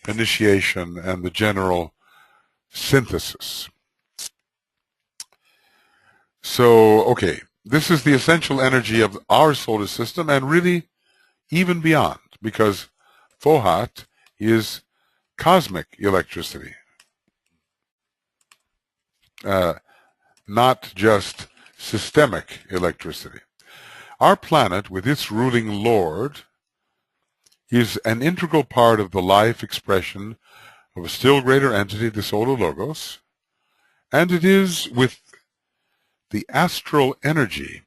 initiation, and the general synthesis. So, okay, this is the essential energy of our solar system, and really even beyond, because Fohat is cosmic electricity, not just systemic electricity. Our planet, with its ruling Lord, is an integral part of the life expression of a still greater entity, the Solar Logos, and it is with the astral energy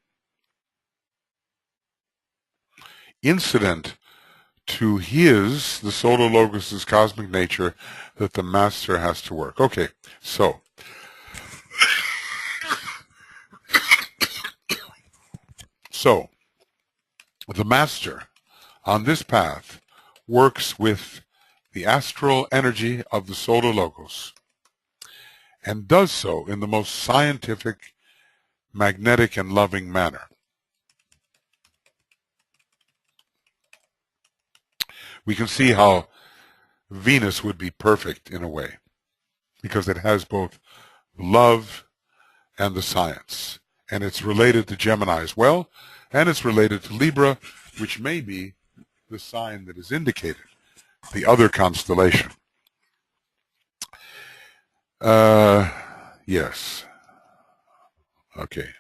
incident to the Solar Logos' cosmic nature, that the master has to work. Okay, so the master on this path works with the astral energy of the Solar Logos, and does so in the most scientific, magnetic, and loving manner. We can see how Venus would be perfect in a way, because it has both love and the science, and it's related to Gemini as well, and it's related to Libra, which may be the sign that is indicated, the other constellation. Yes. Okay.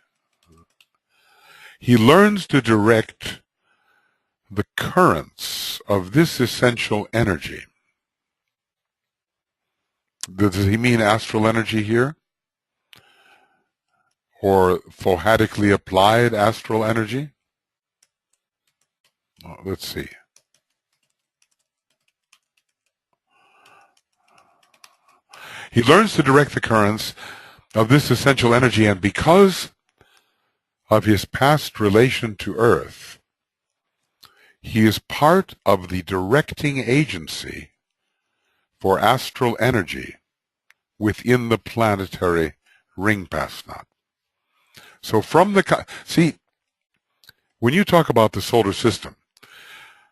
He learns to direct the currents of this essential energy. Does he mean astral energy here? Or fohatically applied astral energy? Let's see. He learns to direct the currents of this essential energy, and because of his past relation to Earth, he is part of the directing agency for astral energy within the planetary ring pass knot. So from see, when you talk about the solar system,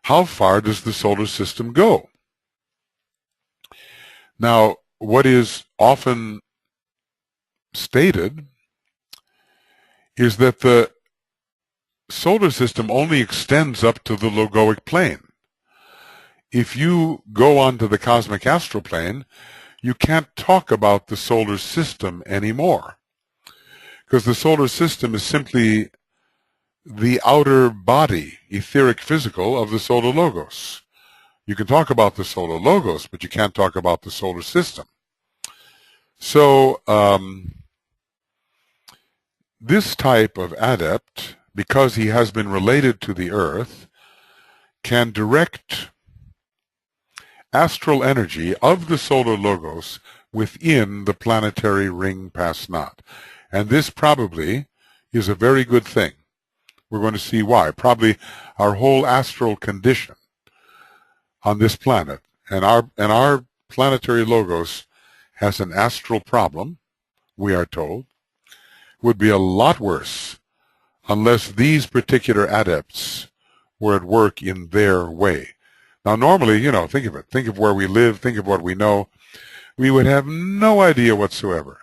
how far does the solar system go? Now, what is often stated is that the solar system only extends up to the logoic plane. If you go onto the cosmic astral plane, you can't talk about the solar system anymore, because the solar system is simply the outer body, etheric physical, of the Solar Logos. You can talk about the Solar Logos, but you can't talk about the solar system. So this type of adept, because he has been related to the Earth, can direct astral energy of the Solar Logos within the planetary ring pass knot. And this probably is a very good thing. We're going to see why. Probably our whole astral condition on this planet and our planetary logos has an astral problem, we are told, would be a lot worse unless these particular adepts were at work in their way. Now, normally, think of it. Think of where we live. Think of what we know. We would have no idea whatsoever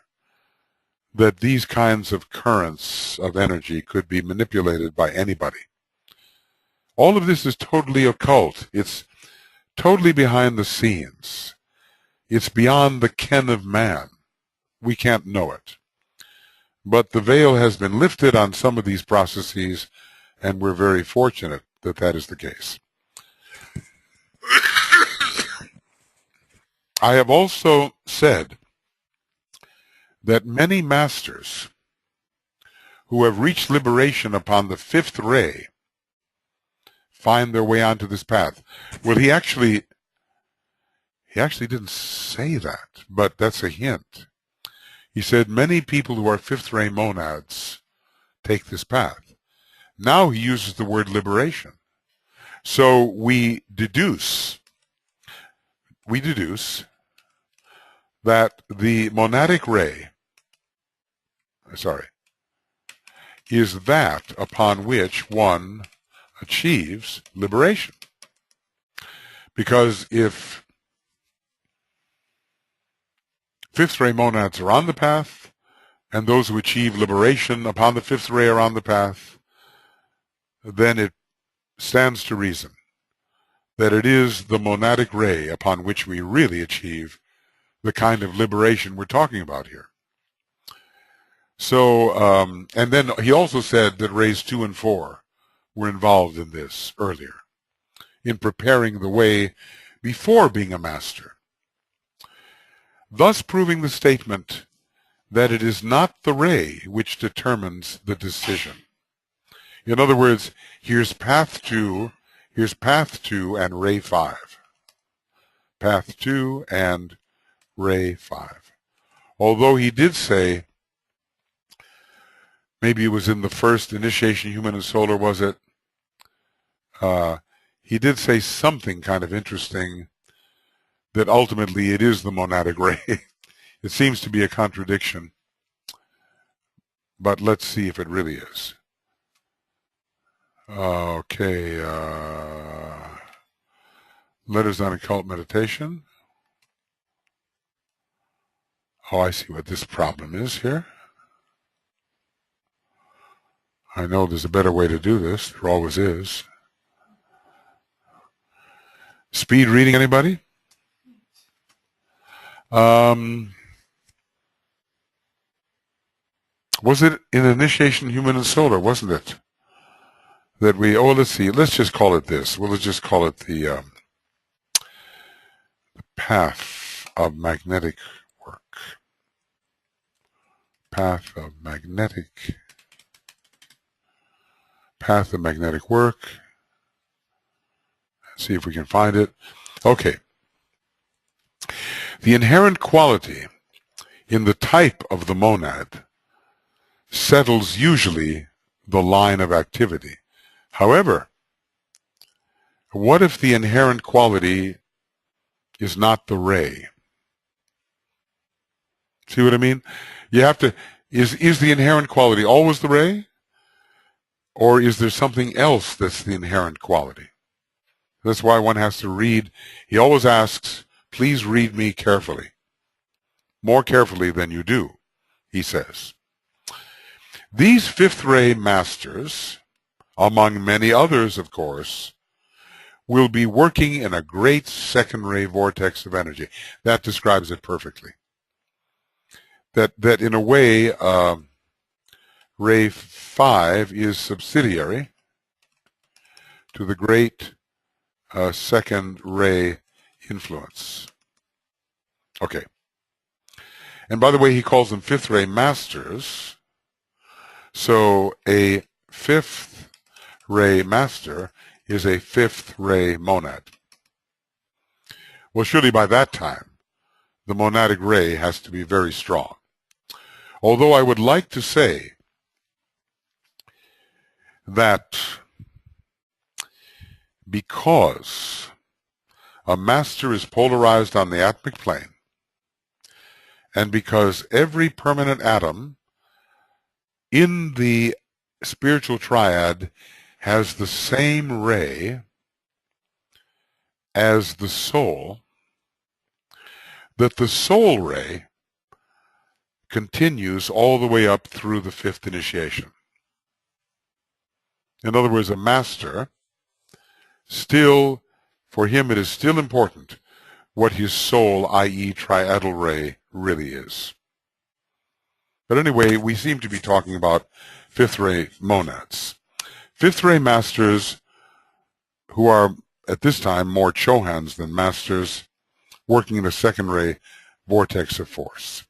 that these kinds of currents of energy could be manipulated by anybody. All of this is totally occult. It's totally behind the scenes. It's beyond the ken of man. We can't know it. But the veil has been lifted on some of these processes, and we're very fortunate that that is the case. I have also said that many masters who have reached liberation upon the fifth ray find their way onto this path. Well, he actually didn't say that, but that's a hint. He said many people who are fifth ray monads take this path. Now he uses the word liberation. So we deduce that the monadic ray, is that upon which one achieves liberation. Because if fifth ray monads are on the path, and those who achieve liberation upon the fifth ray are on the path, then it stands to reason that it is the monadic ray upon which we really achieve the kind of liberation we're talking about here. So, and then he also said that rays 2 and 4 were involved in this earlier, in preparing the way before being a master, thus proving the statement that it is not the ray which determines the decision. In other words, here's path 2 and ray 5. Path 2 and ray 5. Although he did say, maybe it was in the first initiation, human and solar, was it? He did say something kind of interesting, that ultimately it is the monadic ray. It seems to be a contradiction, but let's see if it really is. Okay, letters on occult meditation. Oh, I see what this problem is here. I know there's a better way to do this. There always is. Speed reading, anybody? Was it in initiation, human and solar, wasn't it? That we, let's see, let's just call it this. Well, let's just call it the path of magnetic work. Path of magnetic work. Let's see if we can find it. Okay. The inherent quality in the type of the monad settles usually the line of activity. However, what if the inherent quality is not the ray? See what I mean? You have to, is the inherent quality always the ray? Or is there something else that's the inherent quality? That's why one has to read. He always asks, please read me carefully. More carefully than you do, he says. These fifth ray masters, among many others, of course, will be working in a great second ray vortex of energy. That describes it perfectly. That in a way, ray 5 is subsidiary to the great second ray influence. Okay. And by the way, he calls them fifth ray masters. So a fifth ray master is a fifth ray monad. Well, surely by that time, the monadic ray has to be very strong. Although I would like to say that because a master is polarized on the atmic plane, and because every permanent atom in the spiritual triad has the same ray as the soul, that the soul ray continues all the way up through the fifth initiation. In other words, a master still, for him it is still important what his soul, i.e. triadal ray, really is. But anyway, we seem to be talking about fifth ray monads. Fifth ray masters who are at this time more Chohans than masters, working in a second ray vortex of force.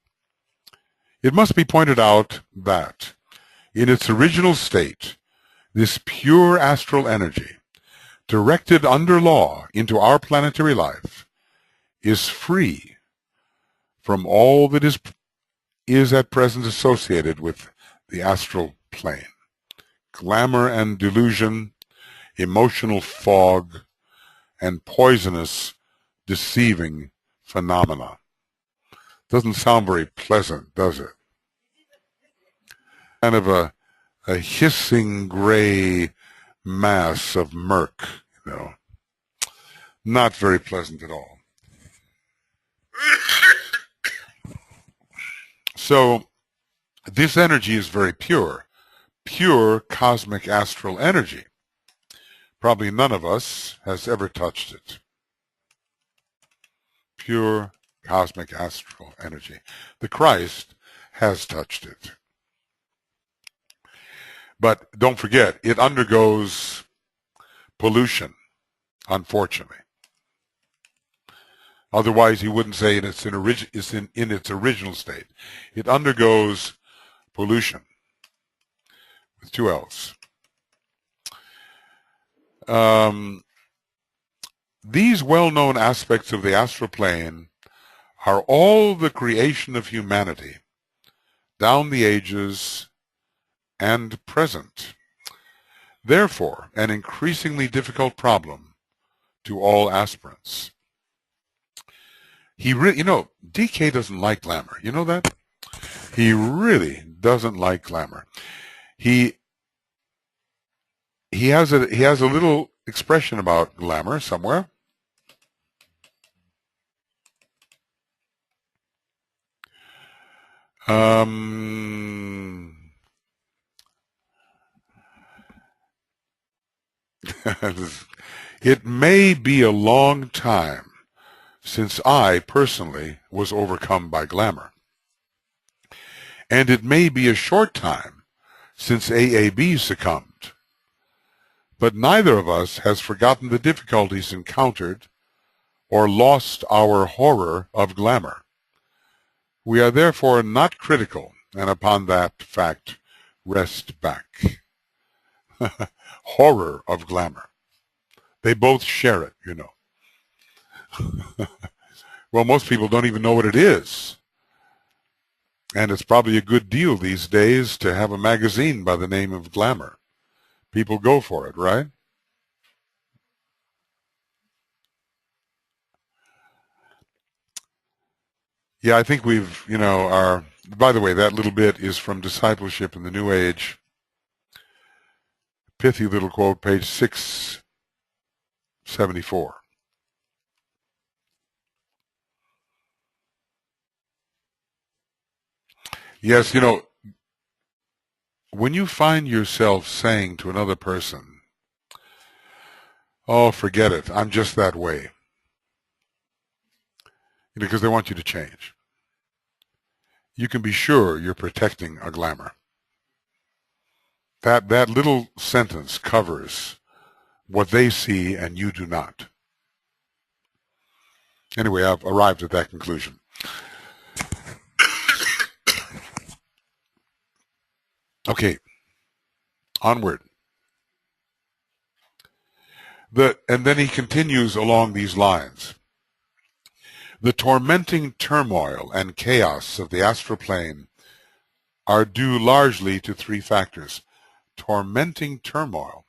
It must be pointed out that in its original state, this pure astral energy, directed under law into our planetary life, is free from all that is at present associated with the astral plane. Glamour and delusion, emotional fog, and poisonous, deceiving phenomena. Doesn't sound very pleasant, does it? Kind of a hissing gray mass of murk, you know. Not very pleasant at all. So this energy is very pure, pure cosmic astral energy. Probably none of us has ever touched it. Pure cosmic astral energy. The Christ has touched it. But don't forget, it undergoes pollution, unfortunately. Otherwise, he wouldn't say it's in its original state. It undergoes pollution with two L's. These well-known aspects of the astral plane are all the creation of humanity down the ages and present. Therefore, an increasingly difficult problem to all aspirants. DK doesn't like glamour. You know that? He really doesn't like glamour. He has a little expression about glamour somewhere. It may be a long time since I personally was overcome by glamour. And it may be a short time since AAB succumbed. But neither of us has forgotten the difficulties encountered or lost our horror of glamour. We are therefore not critical, and upon that fact rest back. Horror of glamour. They both share it, you know. Well, most people don't even know what it is. And it's probably a good deal these days to have a magazine by the name of Glamour. People go for it, right? Yeah, I think we've, by the way, that little bit is from Discipleship in the New Age. Pithy little quote, page 674. Yes, when you find yourself saying to another person, oh, forget it, I'm just that way, because they want you to change, you can be sure you're protecting a glamour. That little sentence covers what they see and you do not. Anyway, I've arrived at that conclusion. Okay, onward. And then he continues along these lines. The tormenting turmoil and chaos of the astral plane are due largely to three factors. Tormenting turmoil.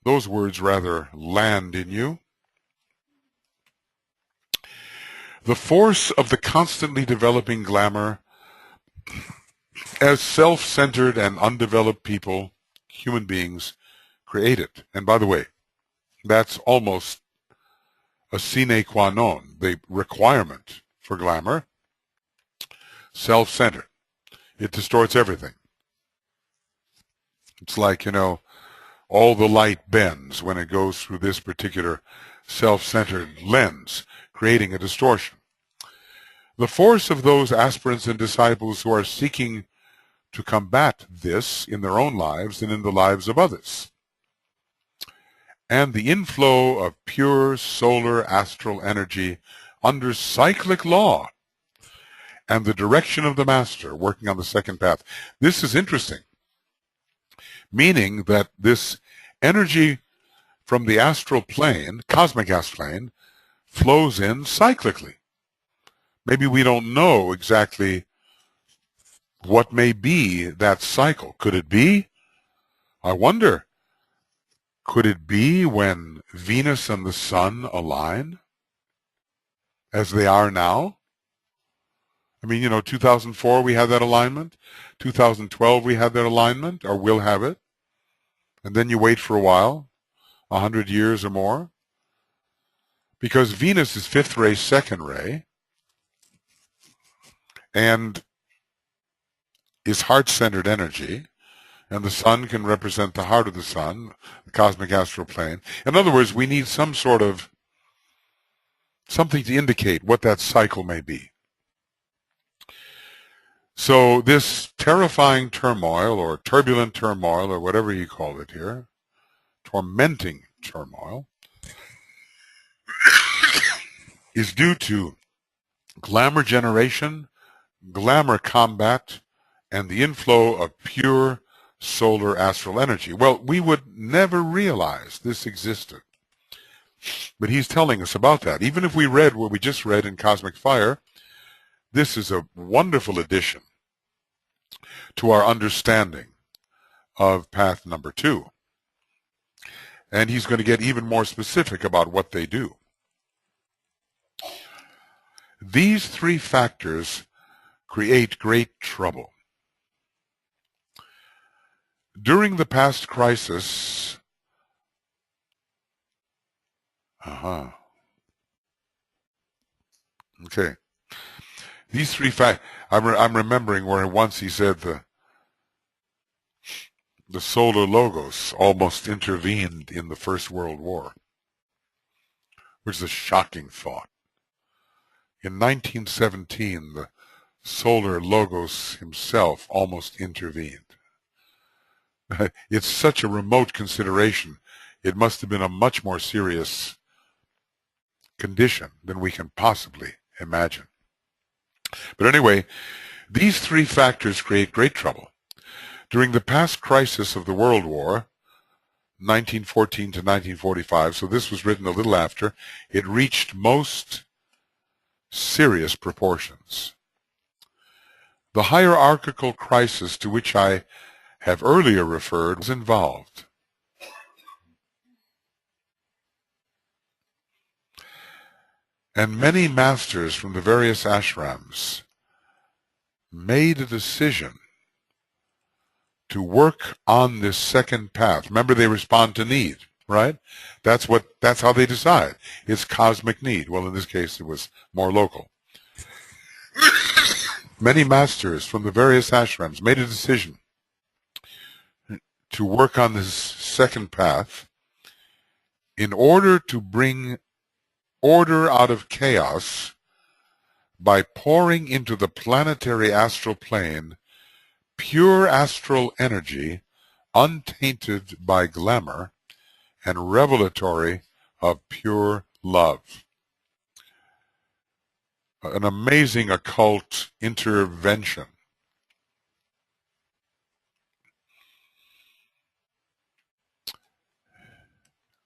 Those words rather land in you. The force of the constantly developing glamour as self-centered and undeveloped people, human beings, create it. And by the way, that's almost a sine qua non, the requirement for glamour, self-centered. It distorts everything. It's like, all the light bends when it goes through this particular self-centered lens, creating a distortion. The force of those aspirants and disciples who are seeking to combat this in their own lives and in the lives of others. And the inflow of pure solar astral energy under cyclic law and the direction of the master working on the second path. This is interesting, meaning that this energy from the astral plane, cosmic astral plane, flows in cyclically. Maybe we don't know exactly what may be that cycle. Could it be? I wonder. Could it be when Venus and the Sun align as they are now? I mean, 2004 we had that alignment. 2012 we had that alignment, or will have it. And then you wait for a while, 100 years or more. Because Venus is fifth ray, second ray, and is heart-centered energy, and the sun can represent the heart of the sun, the cosmic astral plane. In other words, we need some sort of something to indicate what that cycle may be. So this terrifying turmoil, or turbulent turmoil, or whatever you call it here, tormenting turmoil, is due to glamour generation, glamour combat, and the inflow of pure solar astral energy. Well, we would never realize this existed. But he's telling us about that. Even if we read what we just read in Cosmic Fire, this is a wonderful addition to our understanding of path number 2. And he's going to get even more specific about what they do. These 3 factors create great trouble. During the past crisis, okay. These 3 factors, I'm remembering where once he said the solar logos almost intervened in the First World War, which is a shocking thought. In 1917, the solar logos himself almost intervened. It's such a remote consideration. It must have been a much more serious condition than we can possibly imagine. But anyway, these 3 factors create great trouble. During the past crisis of the World War, 1914 to 1945, so this was written a little after, it reached most serious proportions. The hierarchical crisis to which I have earlier referred was involved. And many masters from the various ashrams made a decision to work on this second path. Remember, they respond to need, right? That's how they decide. It's cosmic need. Well, in this case, it was more local. Many masters from the various ashrams made a decision to work on this second path in order to bring order out of chaos by pouring into the planetary astral plane pure astral energy untainted by glamour and revelatory of pure love. An amazing occult intervention.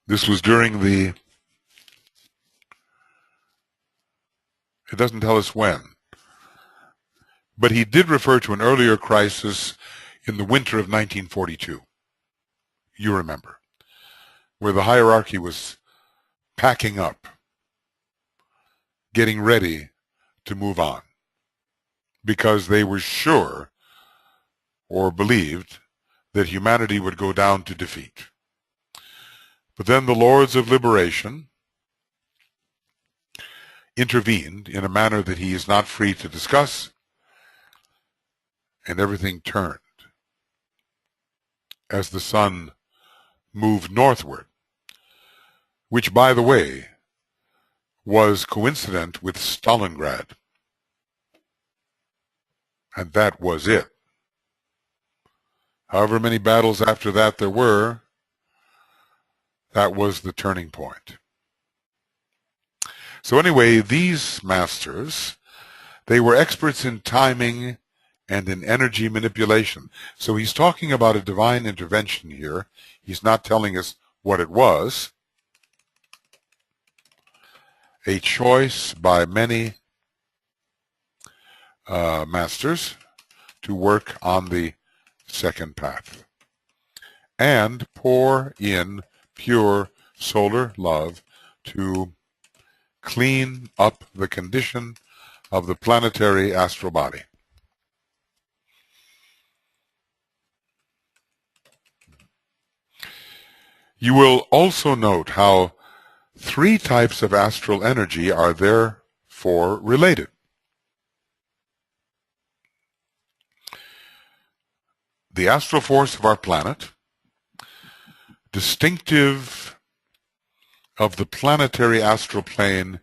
This was during it doesn't tell us when, but he did refer to an earlier crisis in the winter of 1942. You remember, where the hierarchy was packing up, getting ready to move on because they were sure or believed that humanity would go down to defeat. But then the Lords of Liberation intervened in a manner that he is not free to discuss, and everything turned as the sun moved northward, which, by the way, was coincident with Stalingrad. And that was it. However many battles after that there were, that was the turning point. So anyway, these masters, they were experts in timing and in energy manipulation. So he's talking about a divine intervention here. He's not telling us what it was. A choice by many masters to work on the second path and pour in pure solar love to clean up the condition of the planetary astral body. You will also note how three types of astral energy are therefore related. The astral force of our planet, distinctive of the planetary astral plane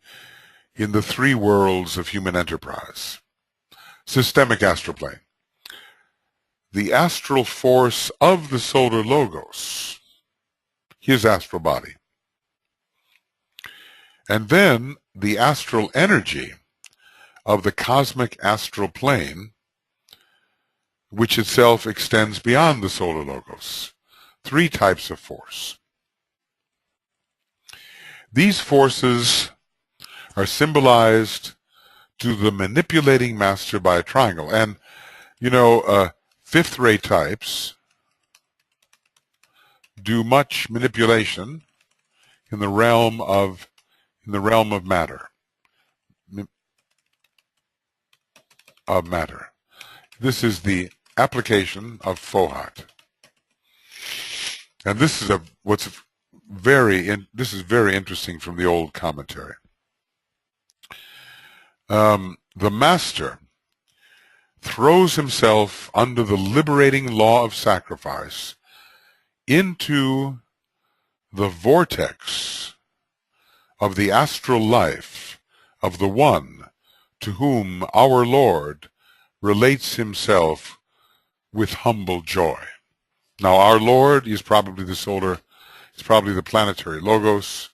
in the three worlds of human enterprise. Systemic astral plane. The astral force of the solar logos, his astral body. And then the astral energy of the cosmic astral plane, which itself extends beyond the solar logos. Three types of force. These forces are symbolized to the manipulating master by a triangle. And, you know, fifth ray types do much manipulation in the realm of matter. This is the application of Fohat. And this is very interesting from the old commentary. The master throws himself under the liberating law of sacrifice into the vortex of the astral life of the one to whom our Lord relates himself with humble joy. Now, our Lord is probably the planetary logos.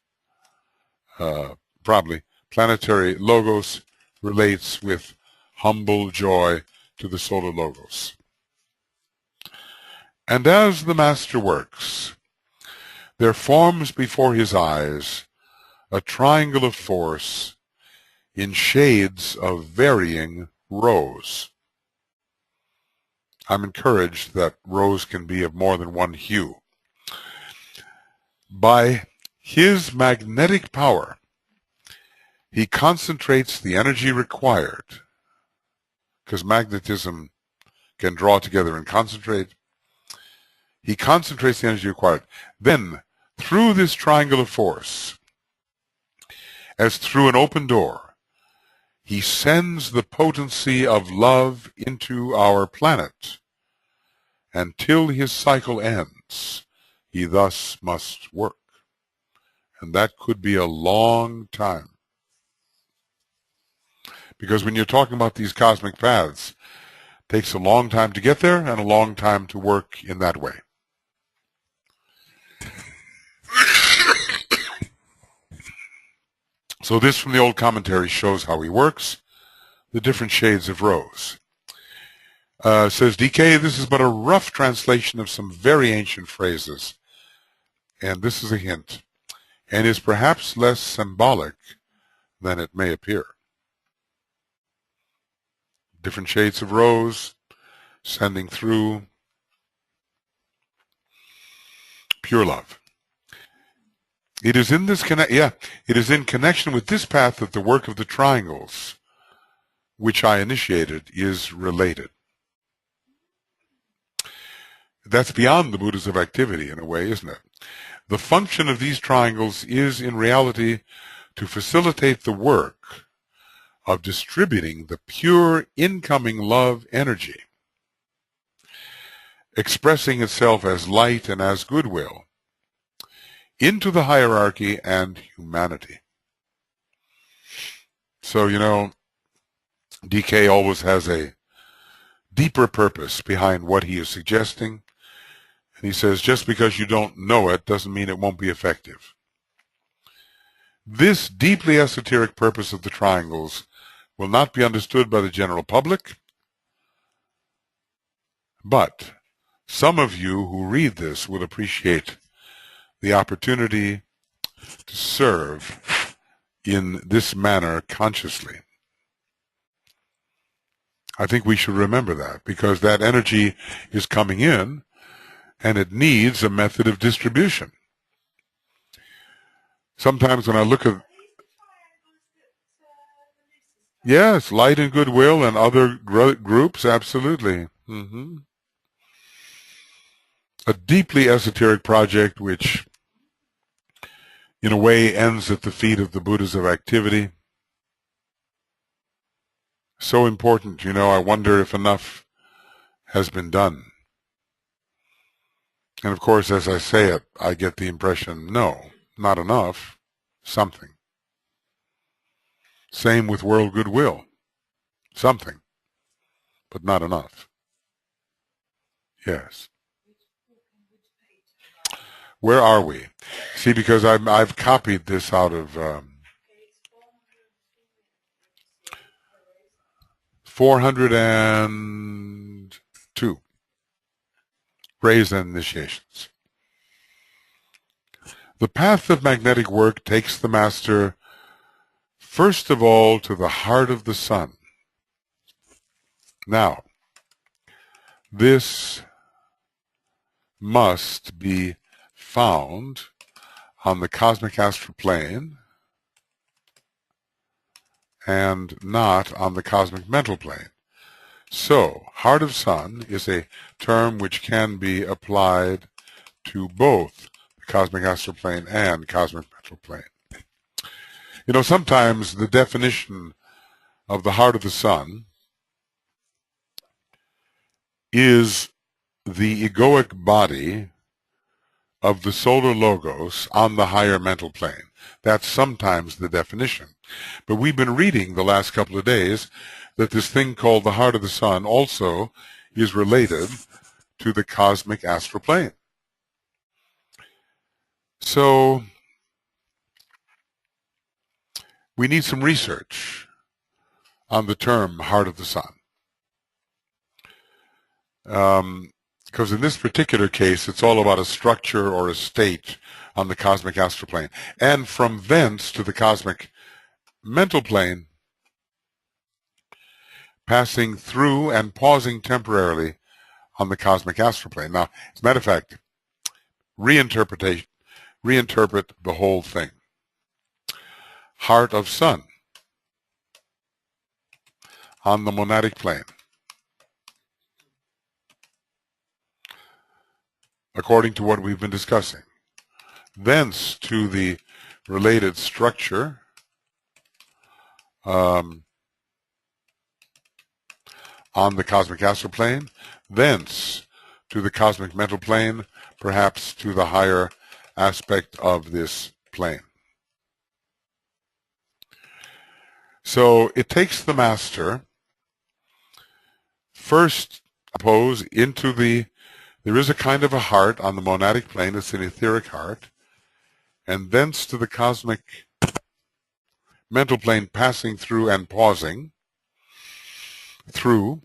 Planetary logos relates with humble joy to the solar logos. And as the master works, there forms before his eyes a triangle of force in shades of varying rose. I'm encouraged that rose can be of more than one hue. By his magnetic power, he concentrates the energy required, because magnetism can draw together and concentrate. He concentrates the energy required. Then, through this triangle of force, as through an open door, he sends the potency of love into our planet. Until his cycle ends, he thus must work. And that could be a long time. Because when you're talking about these cosmic paths, it takes a long time to get there and a long time to work in that way. So this from the old commentary shows how he works, the different shades of rose. Says DK, this is but a rough translation of some very ancient phrases, and this is a hint, and is perhaps less symbolic than it may appear. Different shades of rose, sending through pure love. It is in this it is in connection with this path that the work of the triangles which I initiated is related. That's beyond the Buddhas of activity in a way, isn't it? The function of these triangles is in reality to facilitate the work of distributing the pure incoming love energy, expressing itself as light and as goodwill, into the hierarchy and humanity. So, DK always has a deeper purpose behind what he is suggesting. And he says, just because you don't know it doesn't mean it won't be effective. This deeply esoteric purpose of the triangles will not be understood by the general public, but some of you who read this will appreciate the opportunity to serve in this manner consciously. I think we should remember that, because that energy is coming in and it needs a method of distribution. Sometimes when I look at yes, light and goodwill and other groups, absolutely. A deeply esoteric project which in a way ends at the feet of the Buddhas of activity. So important, I wonder if enough has been done. And of course, as I say it, I get the impression, no, not enough, something. Same with world goodwill, something, but not enough. Yes. Where are we? See, because I've copied this out of 402, Rays and Initiations. The path of magnetic work takes the master first of all to the heart of the sun. Now, this must be found on the cosmic astral plane and not on the cosmic mental plane. So, heart of sun is a term which can be applied to both the cosmic astral plane and cosmic mental plane. Sometimes the definition of the heart of the sun is the egoic body of the solar logos on the higher mental plane. That's sometimes the definition. But we've been reading the last couple of days that this thing called the heart of the sun also is related to the cosmic astral plane. So we need some research on the term heart of the sun. Because in this particular case, it's all about a structure or a state on the cosmic astral plane. And from thence to the cosmic mental plane, passing through and pausing temporarily on the cosmic astral plane. Now, as a matter of fact, reinterpret the whole thing. Heart of sun on the monadic plane, according to what we've been discussing. Thence to the related structure on the cosmic astral plane, thence to the cosmic mental plane, perhaps to the higher aspect of this plane. So it takes the master first, suppose, into there is a kind of a heart on the monadic plane, it's an etheric heart, and thence to the cosmic mental plane, passing through and pausing through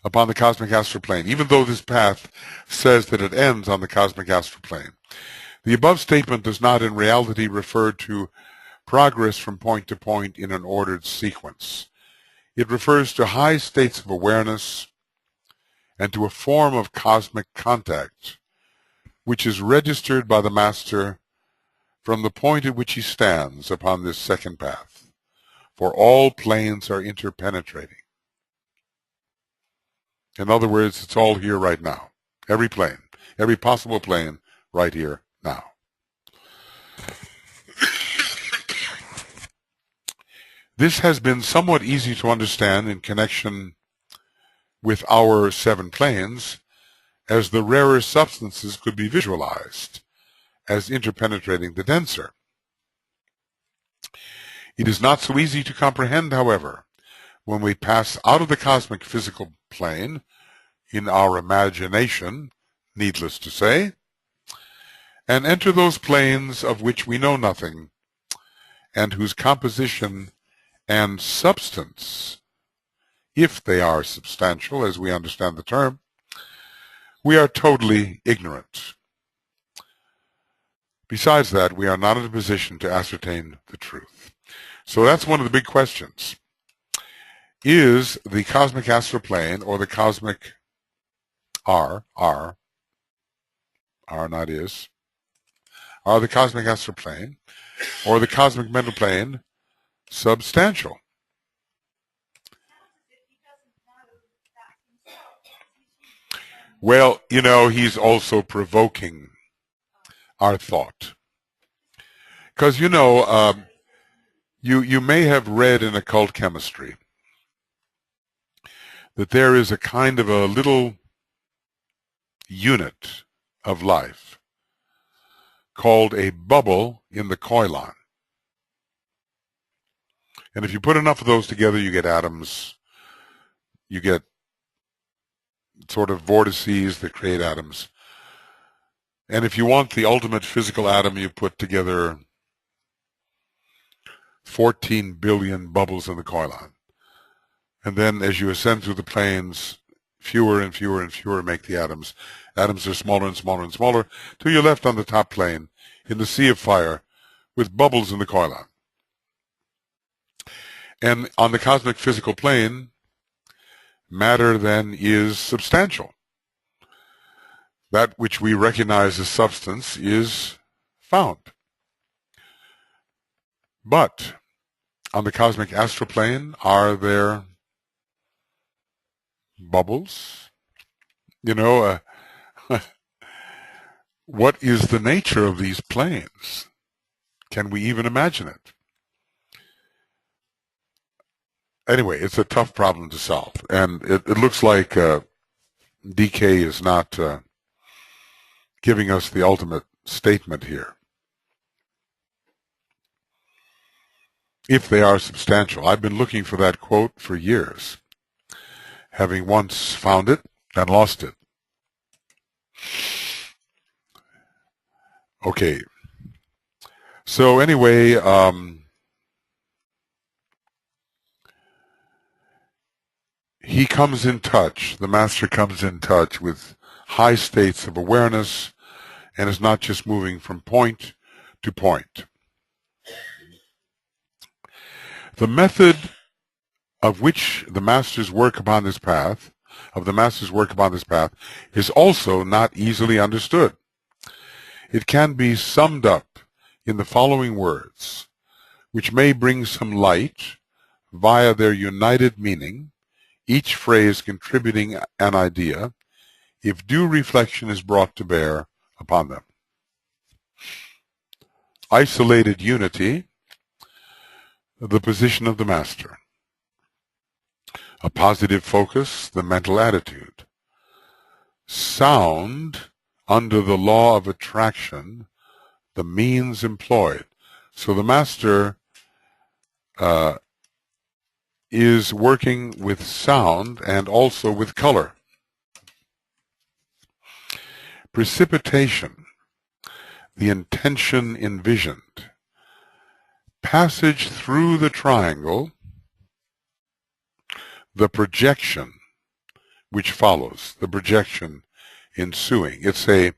upon the cosmic astral plane, even though this path says that it ends on the cosmic astral plane. The above statement does not in reality refer to progress from point to point in an ordered sequence. It refers to high states of awareness and to a form of cosmic contact which is registered by the master from the point at which he stands upon this second path. for all planes are interpenetrating. In other words, it's all here right now. Every plane, every possible plane right here now. This has been somewhat easy to understand in connection with our 7 planes, as the rarer substances could be visualized as interpenetrating the denser. It is not so easy to comprehend, however, when we pass out of the cosmic physical plane in our imagination, needless to say, and enter those planes of which we know nothing, and whose composition and substance, if they are substantial as we understand the term, we are totally ignorant. Besides that, we are not in a position to ascertain the truth. So that's one of the big questions. Is the cosmic astral plane, or the cosmic R not is, are the cosmic astral plane or the cosmic mental plane substantial? Well, you know, he's also provoking our thought. Because, you know, you may have read in occult chemistry that there is a kind of a little unit of life called a bubble in the koilon. And if you put enough of those together, you get atoms, you get sort of vortices that create atoms. And if you want the ultimate physical atom, you put together 14 billion bubbles in the koilon. And then as you ascend through the planes, fewer and fewer and fewer make the atoms. Atoms are smaller and smaller and smaller till you're left on the top plane in the sea of fire with bubbles in the koilon. And on the cosmic physical plane, matter then is substantial. That which we recognize as substance is found. But on the cosmic astral plane, are there bubbles? You know, what is the nature of these planes? Can we even imagine it? Anyway, it's a tough problem to solve, and it looks like DK is not giving us the ultimate statement here. If they are substantial. I've been looking for that quote for years, having once found it and lost it. Okay. So anyway, he comes in touch, the master comes in touch with high states of awareness and is not just moving from point to point. The method of which the master's work upon this path, is also not easily understood. It can be summed up in the following words, which may bring some light via their united meaning, each phrase contributing an idea, if due reflection is brought to bear upon them. Isolated unity, the position of the master. A positive focus, the mental attitude. Sound, under the law of attraction, the means employed. So the master is working with sound and also with color. Precipitation, the intention envisioned. Passage through the triangle, the projection which follows, the projection ensuing. It's a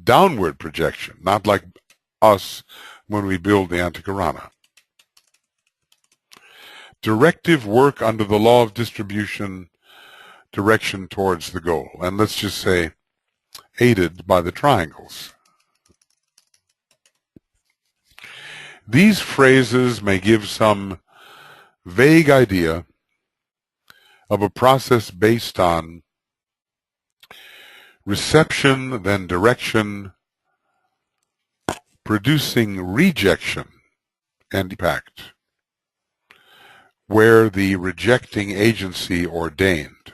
downward projection, not like us when we build the Antakarana. Directive work under the law of distribution, direction towards the goal. And let's just say aided by the triangles. These phrases may give some vague idea of a process based on reception, then direction, producing rejection and impact, where the rejecting agency ordained.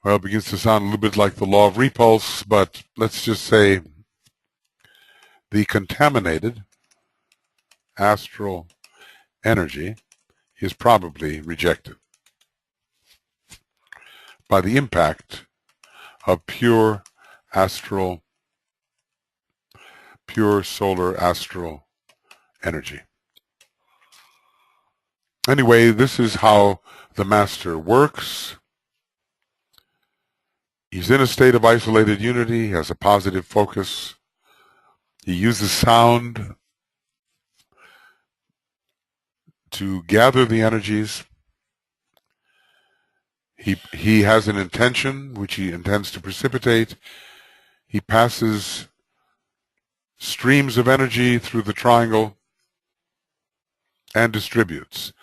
Well, it begins to sound a little bit like the law of repulse, but let's just say the contaminated astral energy is probably rejected by the impact of pure solar astral energy. Anyway, this is how the master works. He's in a state of isolated unity, has a positive focus. He uses sound to gather the energies. He has an intention which he intends to precipitate. He passes streams of energy through the triangle and distributes.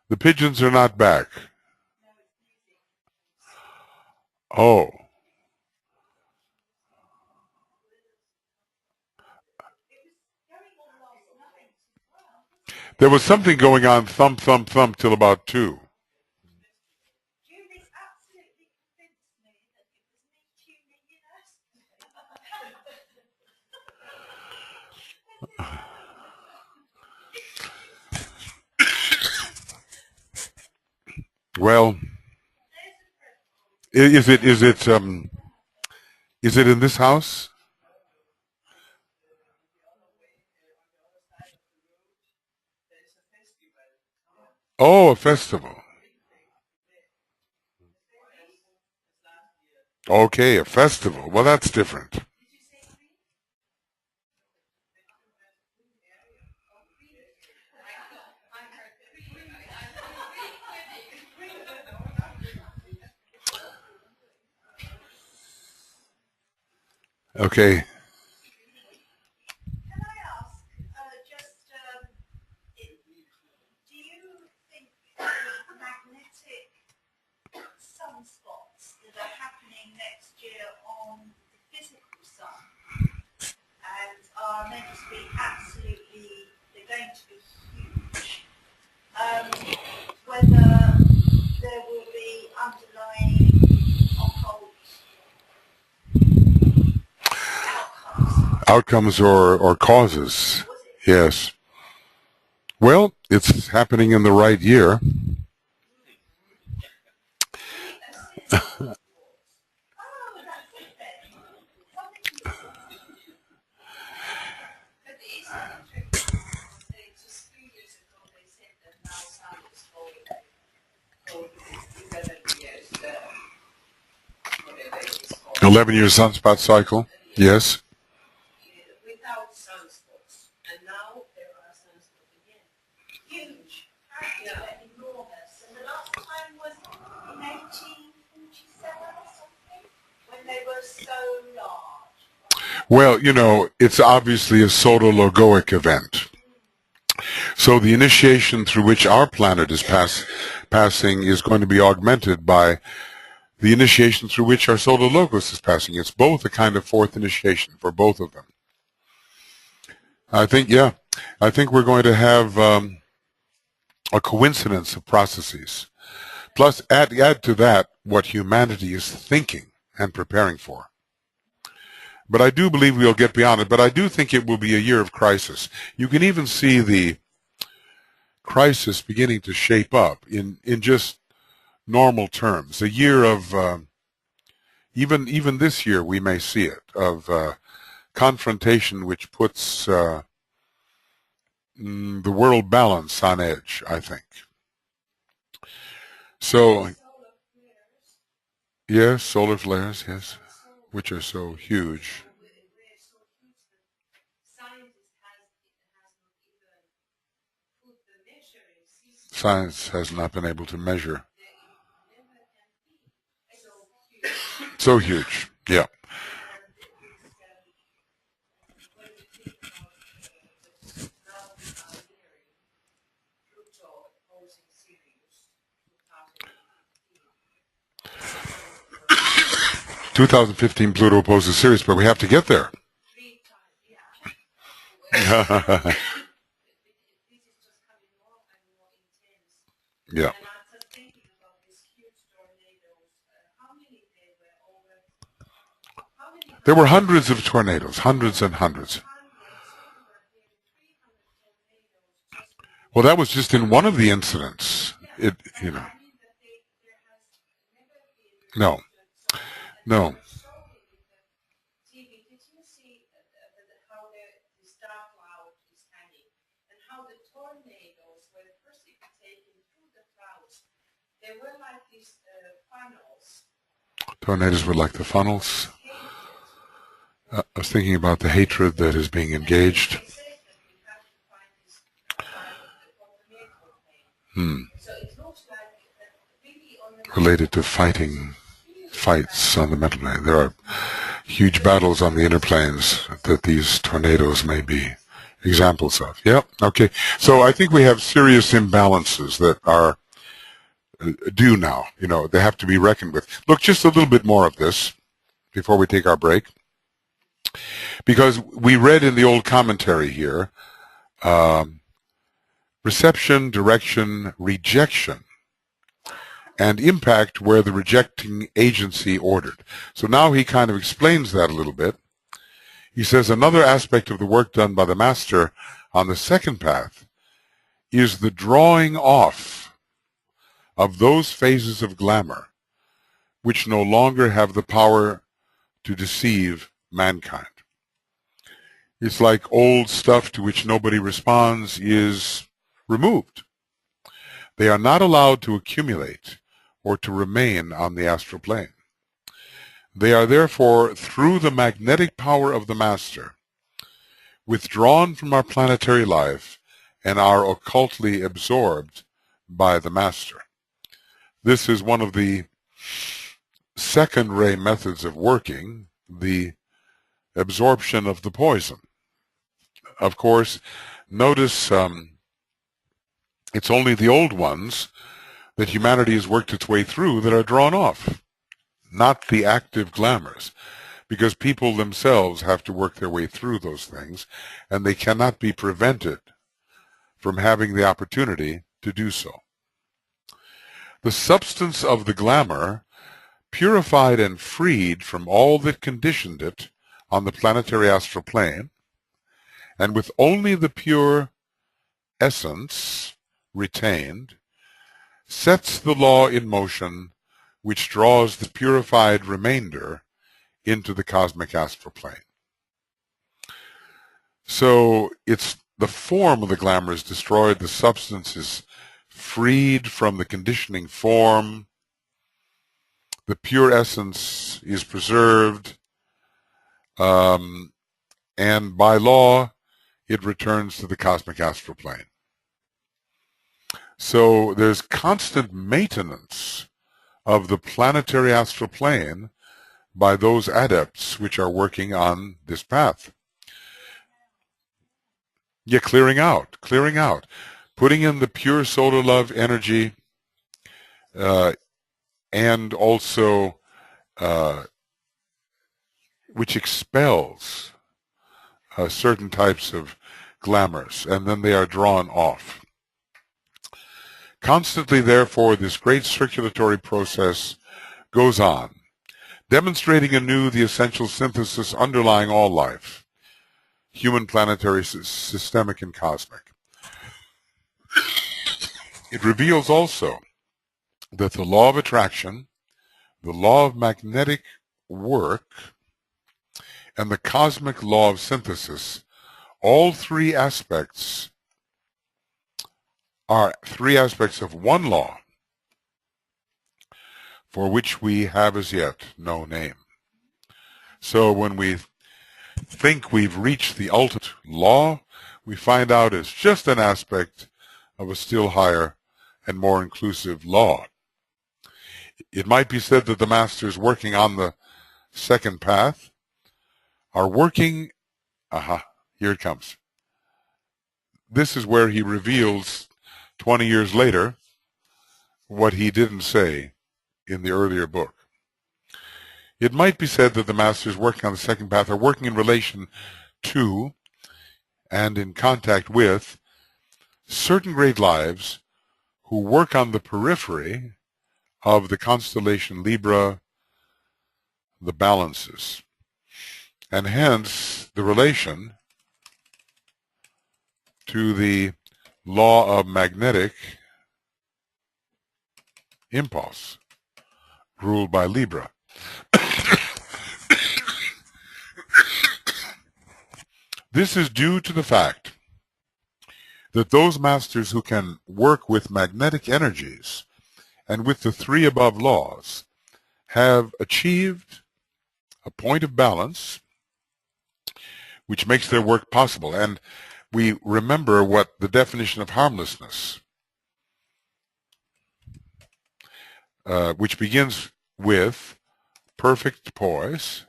The pigeons are not back. Oh. There was something going on, thump, thump, thump, till about 2. Well, is it in this house? Oh, a festival. Okay, a festival. Well, that's different. Okay. Outcomes or causes. Yes. Well, it's happening in the right year. $11-year sunspot cycle. Yes. Well, it's obviously a solar-logoic event. So the initiation through which our planet is passing is going to be augmented by the initiation through which our solar logos is passing. It's both a kind of fourth initiation for both of them. I think we're going to have a coincidence of processes. Plus, add to that what humanity is thinking and preparing for. But I do believe we'll get beyond it. But I do think it will be a year of crisis. You can even see the crisis beginning to shape up in just normal terms. A year of, even this year we may see it, of confrontation which puts the world balance on edge, I think. So, yes, solar flares, yes, which are so huge. Science has not been able to measure. So huge, yeah. 2015 Pluto poses Sirius, but we have to get there. Yeah. There were hundreds of tornadoes, hundreds and hundreds. Well, that was just in one of the incidents. No, no. Tornadoes were like the funnels. I was thinking about the hatred that is being engaged. Related to fights on the mental plane. There are huge battles on the inner planes that these tornadoes may be examples of. Yep. Okay. So I think we have serious imbalances that are due now. They have to be reckoned with. Look, just a little bit more of this before we take our break. Because we read in the old commentary here, reception, direction, rejection, and impact where the rejecting agency ordered. So now he kind of explains that a little bit. He says another aspect of the work done by the master on the second path is the drawing off of those phases of glamour which no longer have the power to deceive mankind. It's like old stuff to which nobody responds is removed. They are not allowed to accumulate or to remain on the astral plane. They are therefore, through the magnetic power of the master, withdrawn from our planetary life and are occultly absorbed by the master. This is one of the second ray methods of working, the absorption of the poison. Of course, notice it's only the old ones that humanity has worked its way through that are drawn off, not the active glamours, because people themselves have to work their way through those things, and they cannot be prevented from having the opportunity to do so. The substance of the glamour, purified and freed from all that conditioned it on the planetary astral plane, and with only the pure essence retained, sets the law in motion which draws the purified remainder into the cosmic astral plane. So it's the form of the glamour is destroyed, the substance is freed from the conditioning form, the pure essence is preserved, and by law it returns to the cosmic astral plane. So there's constant maintenance of the planetary astral plane by those adepts which are working on this path. Yeah, clearing out, putting in the pure solar love energy, and also which expels certain types of glamours, and then they are drawn off. Constantly, therefore, this great circulatory process goes on, demonstrating anew the essential synthesis underlying all life, human, planetary, systemic, and cosmic. It reveals also that the law of attraction, the law of magnetic work, and the cosmic law of synthesis, all three aspects are three aspects of one law for which we have as yet no name. So when we think we've reached the ultimate law, we find out it's just an aspect of a still higher and more inclusive law. It might be said that the masters working on the second path are working, here it comes. This is where he reveals 20 years later what he didn't say in the earlier book. It might be said that the masters working on the second path are working in relation to and in contact with certain great lives who work on the periphery of the constellation Libra, the balances, and hence the relation to the law of magnetic impulse ruled by Libra. This is due to the fact that those masters who can work with magnetic energies and with the three above laws have achieved a point of balance which makes their work possible. And we remember what the definition of harmlessness, which begins with perfect poise,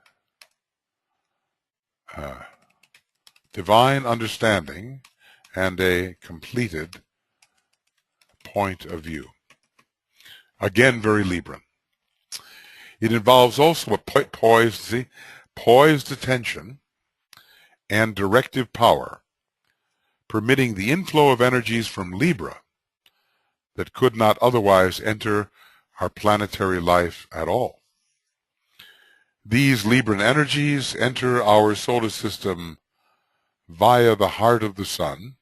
divine understanding, and a completed point of view. Again, very Libran. It involves also a poised attention and directive power, permitting the inflow of energies from Libra that could not otherwise enter our planetary life at all. These Libran energies enter our solar system via the heart of the sun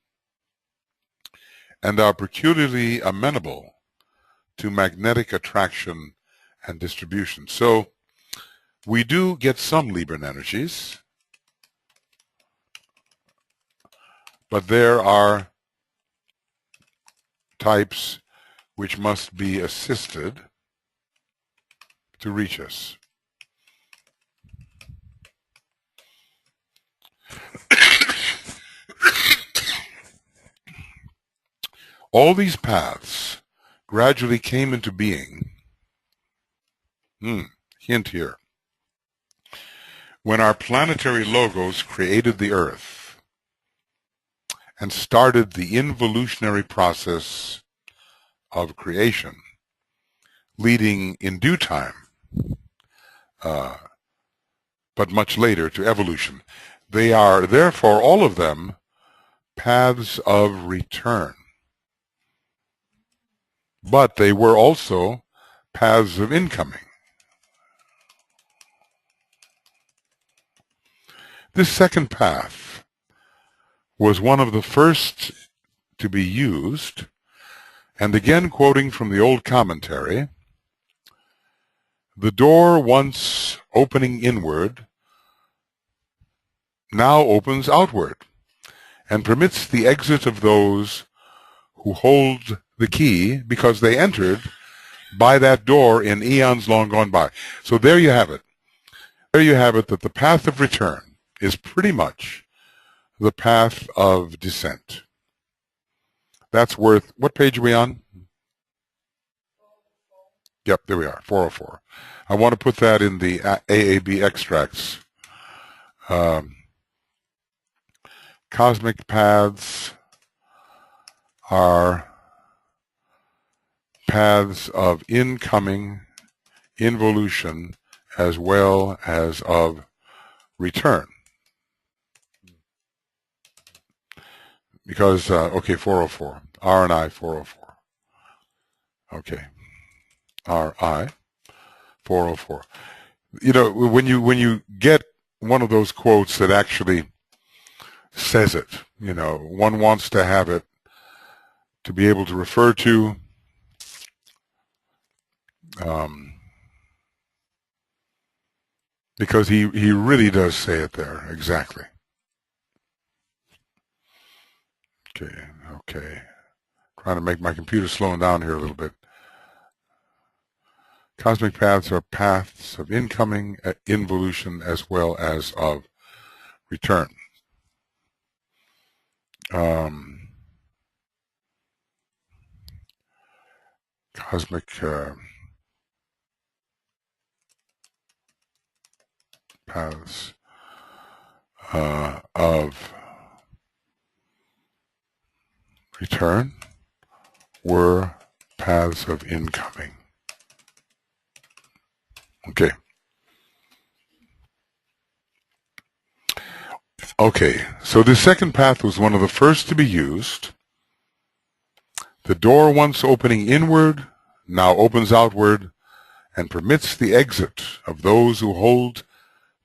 and are peculiarly amenable to magnetic attraction and distribution. So we do get some Libran energies, but there are types which must be assisted to reach us. All these paths gradually came into being, hint here, when our planetary logos created the Earth and started the involutionary process of creation, leading in due time, but much later, to evolution. They are, therefore, all of them, paths of return. But they were also paths of incoming. This second path was one of the first to be used, and again quoting from the old commentary, the door once opening inward now opens outward and permits the exit of those who hold the key because they entered by that door in eons long gone by. So there you have it. There you have it, that the path of return is pretty much the path of descent. That's worth, what page are we on? Yep, there we are, 404. I want to put that in the AAB extracts. Cosmic paths are paths of incoming, involution, as well as of return. Because, okay, 404. R and I, 404. Okay. R, I, 404. You know, when you get one of those quotes that actually says it, you know, one wants to have it to be able to refer to because he really does say it there exactly. Okay. Trying to make my computer slowing down here a little bit. Cosmic paths are paths of incoming, involution, as well as of return. Cosmic paths of return were paths of incoming. Okay. Okay, so this second path was one of the first to be used. The door, once opening inward, now opens outward and permits the exit of those who hold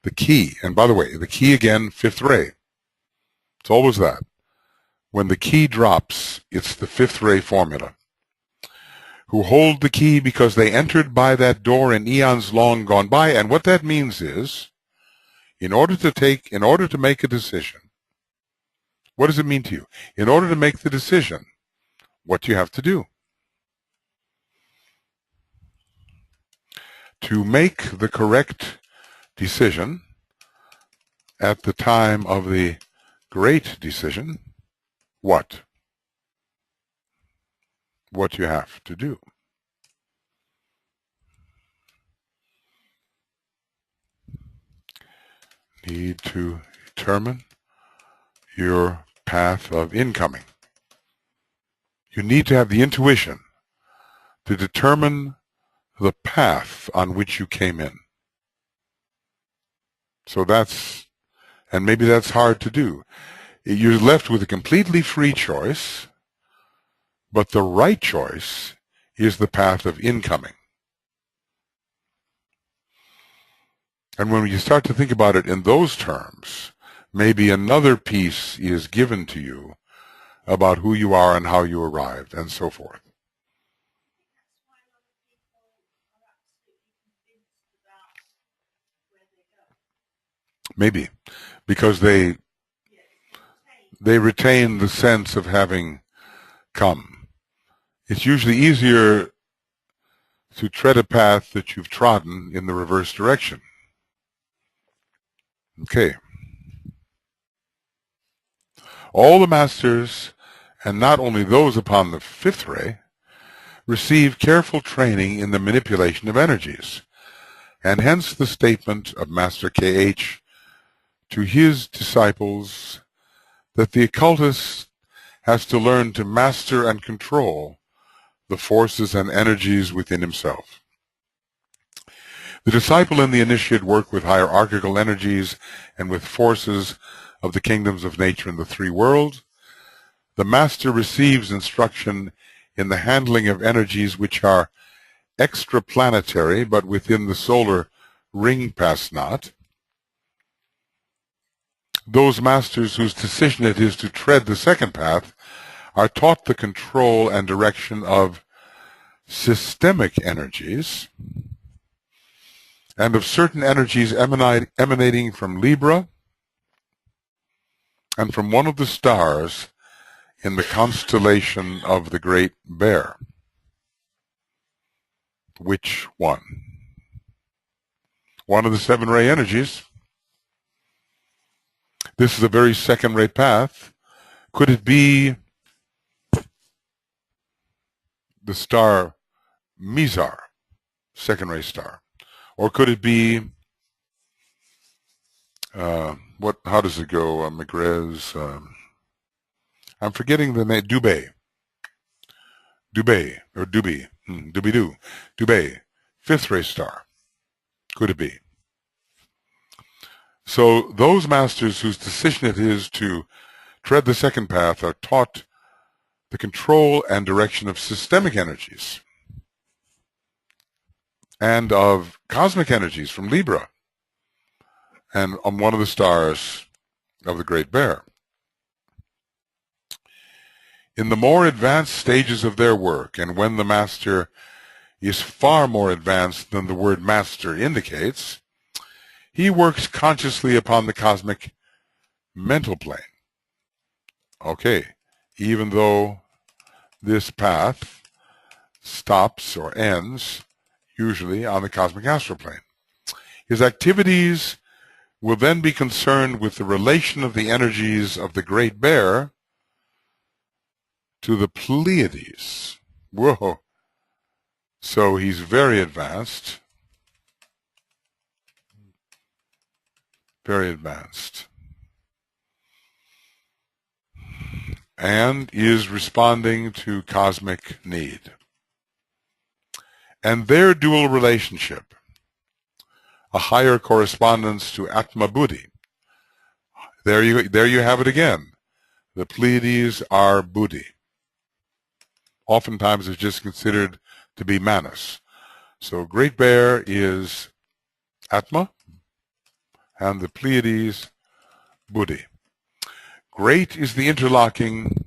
the key. And by the way, the key again, fifth ray. It's always that. When the key drops, it's the fifth ray formula. Who hold the key because they entered by that door in eons long gone by. And what that means is, in order to make a decision, what does it mean to you? In order to make the decision, what do you have to do? To make the correct decision at the time of the great decision, what? What you have to do. Need to determine your path of incoming. You need to have the intuition to determine the path on which you came in. So and maybe that's hard to do. You're left with a completely free choice, but the right choice is the path of incoming. And when you start to think about it in those terms, maybe another piece is given to you about who you are and how you arrived and so forth. Maybe because they retain the sense of having come. It's usually easier to tread a path that you've trodden in the reverse direction. Okay. All the masters, and not only those upon the fifth ray, receive careful training in the manipulation of energies, and hence the statement of Master K.H. to his disciples that the occultist has to learn to master and control the forces and energies within himself. The disciple and the initiate work with hierarchical energies and with forces of the kingdoms of nature in the three worlds. The master receives instruction in the handling of energies which are extraplanetary but within the solar ring pass not. Those masters whose decision it is to tread the second path are taught the control and direction of systemic energies and of certain energies emanating from Libra and from one of the stars in the constellation of the Great Bear. Which one? One of the seven-ray energies. This is a very second-ray path. Could it be the star Mizar, second-ray star? Or could it be, how does it go, Maigret's, I'm forgetting the name, Dubé, or Dubi, Dubi-doo, Dubé, fifth-ray star. Could it be? So those masters whose decision it is to tread the second path are taught the control and direction of systemic energies and of cosmic energies from Libra and on one of the stars of the Great Bear. In the more advanced stages of their work, and when the master is far more advanced than the word master indicates, he works consciously upon the cosmic mental plane. Okay, even though this path stops or ends usually on the cosmic astral plane. His activities will then be concerned with the relation of the energies of the Great Bear to the Pleiades. Whoa. So he's very advanced. Very advanced. And is responding to cosmic need. And their dual relationship, a higher correspondence to Atma Buddhi, There you have it again. The Pleiades are buddhi. Oftentimes it's just considered to be manas. So Great Bear is Atma, and the Pleiades, buddhi. Great is the interlocking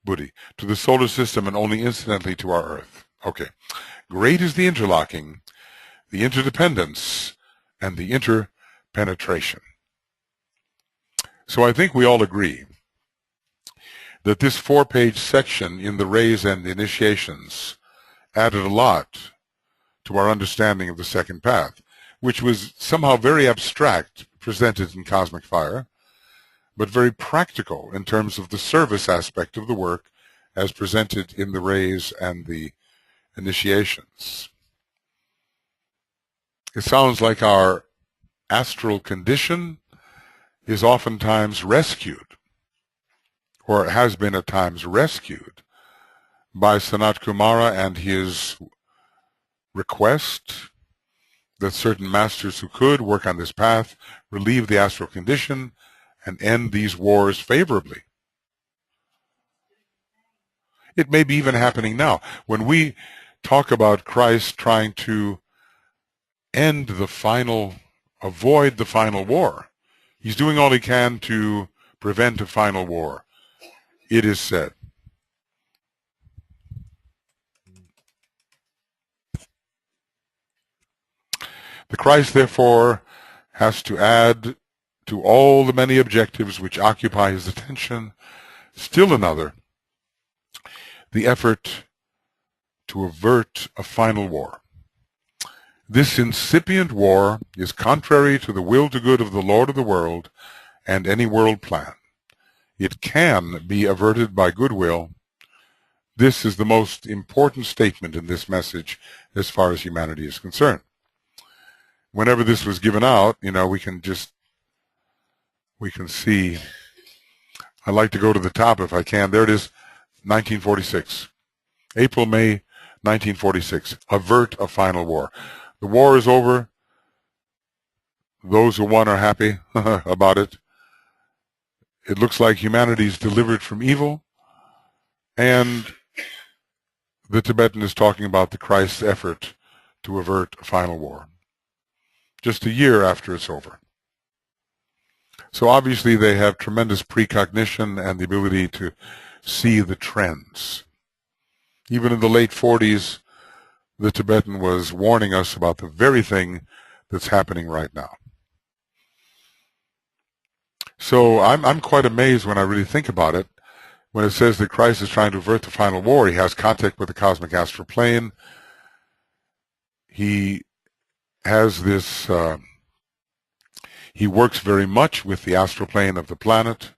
buddhi to the solar system and only incidentally to our Earth. Okay. Great is the interlocking, the interdependence, and the interpenetration. So I think we all agree that this 4-page section in the rays and initiations added a lot to our understanding of the second path, which was somehow very abstract, presented in Cosmic Fire, but very practical in terms of the service aspect of the work as presented in the rays and the initiations. It sounds like our astral condition is oftentimes rescued, or has been at times rescued, by Sanat Kumara and his request that certain masters who could work on this path relieve the astral condition and end these wars favorably. It may be even happening now. When we talk about Christ trying to avoid the final war, he's doing all he can to prevent a final war, it is said. The Christ, therefore, has to add to all the many objectives which occupy his attention still another, the effort to avert a final war. This incipient war is contrary to the will to good of the Lord of the world and any world plan. It can be averted by goodwill. This is the most important statement in this message as far as humanity is concerned. Whenever this was given out, we can see. I like to go to the top if I can. There it is, 1946. April, May 1946. Avert a final war. The war is over. Those who won are happy about it. It looks like humanity is delivered from evil. And the Tibetan is talking about the Christ's effort to avert a final war, just a year after it's over. So obviously they have tremendous precognition and the ability to see the trends. Even in the late 40s, the Tibetan was warning us about the very thing that's happening right now. So I'm quite amazed when I really think about it. When it says that Christ is trying to avert the final war, he has contact with the cosmic astral plane. He has this, he works very much with the astral plane of the planet.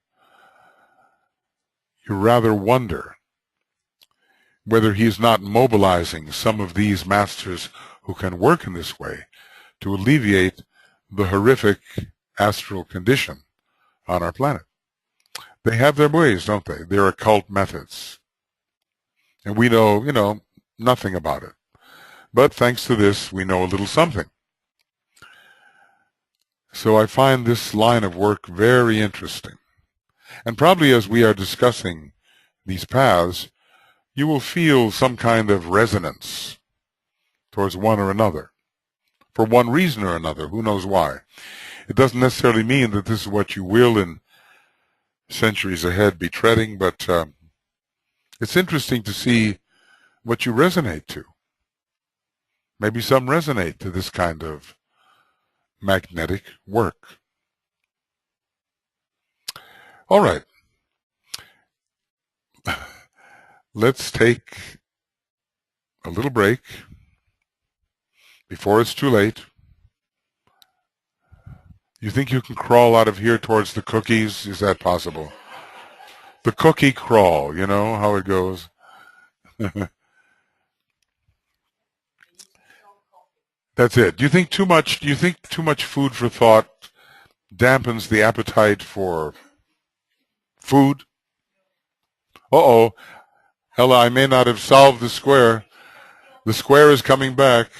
You rather wonder whether he's not mobilizing some of these masters who can work in this way to alleviate the horrific astral condition on our planet. They have their ways, don't they? Their occult methods. And we know, nothing about it. But thanks to this, we know a little something. So I find this line of work very interesting. And probably as we are discussing these paths, you will feel some kind of resonance towards one or another, for one reason or another. Who knows why? It doesn't necessarily mean that this is what you will in centuries ahead be treading, but it's interesting to see what you resonate to. Maybe some resonate to this kind of magnetic work. All right. Let's take a little break before it's too late. You think you can crawl out of here towards the cookies? Is that possible? The cookie crawl, you know how it goes. That's it. Do you think too much food for thought dampens the appetite for food? Uh-oh. Hella, I may not have solved the square. The square is coming back.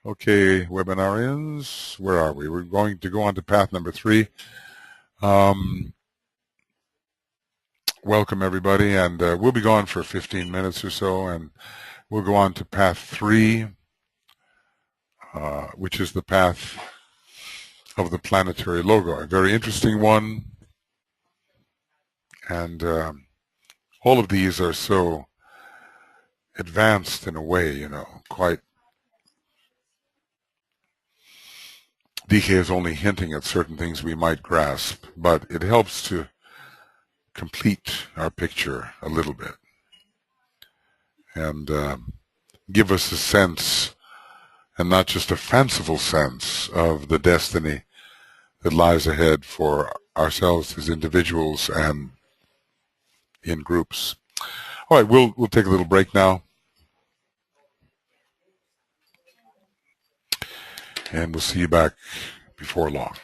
Okay, webinarians, where are we? We're going to go on to path number 3. Welcome everybody, and we'll be gone for 15 minutes or so, and we'll go on to path 3, which is the path of the planetary logo. A very interesting one, and all of these are so advanced in a way, you know, quite. DK is only hinting at certain things we might grasp, but it helps to complete our picture a little bit and give us a sense, and not just a fanciful sense, of the destiny that lies ahead for ourselves as individuals and in groups. All right, we'll take a little break now, and we'll see you back before long.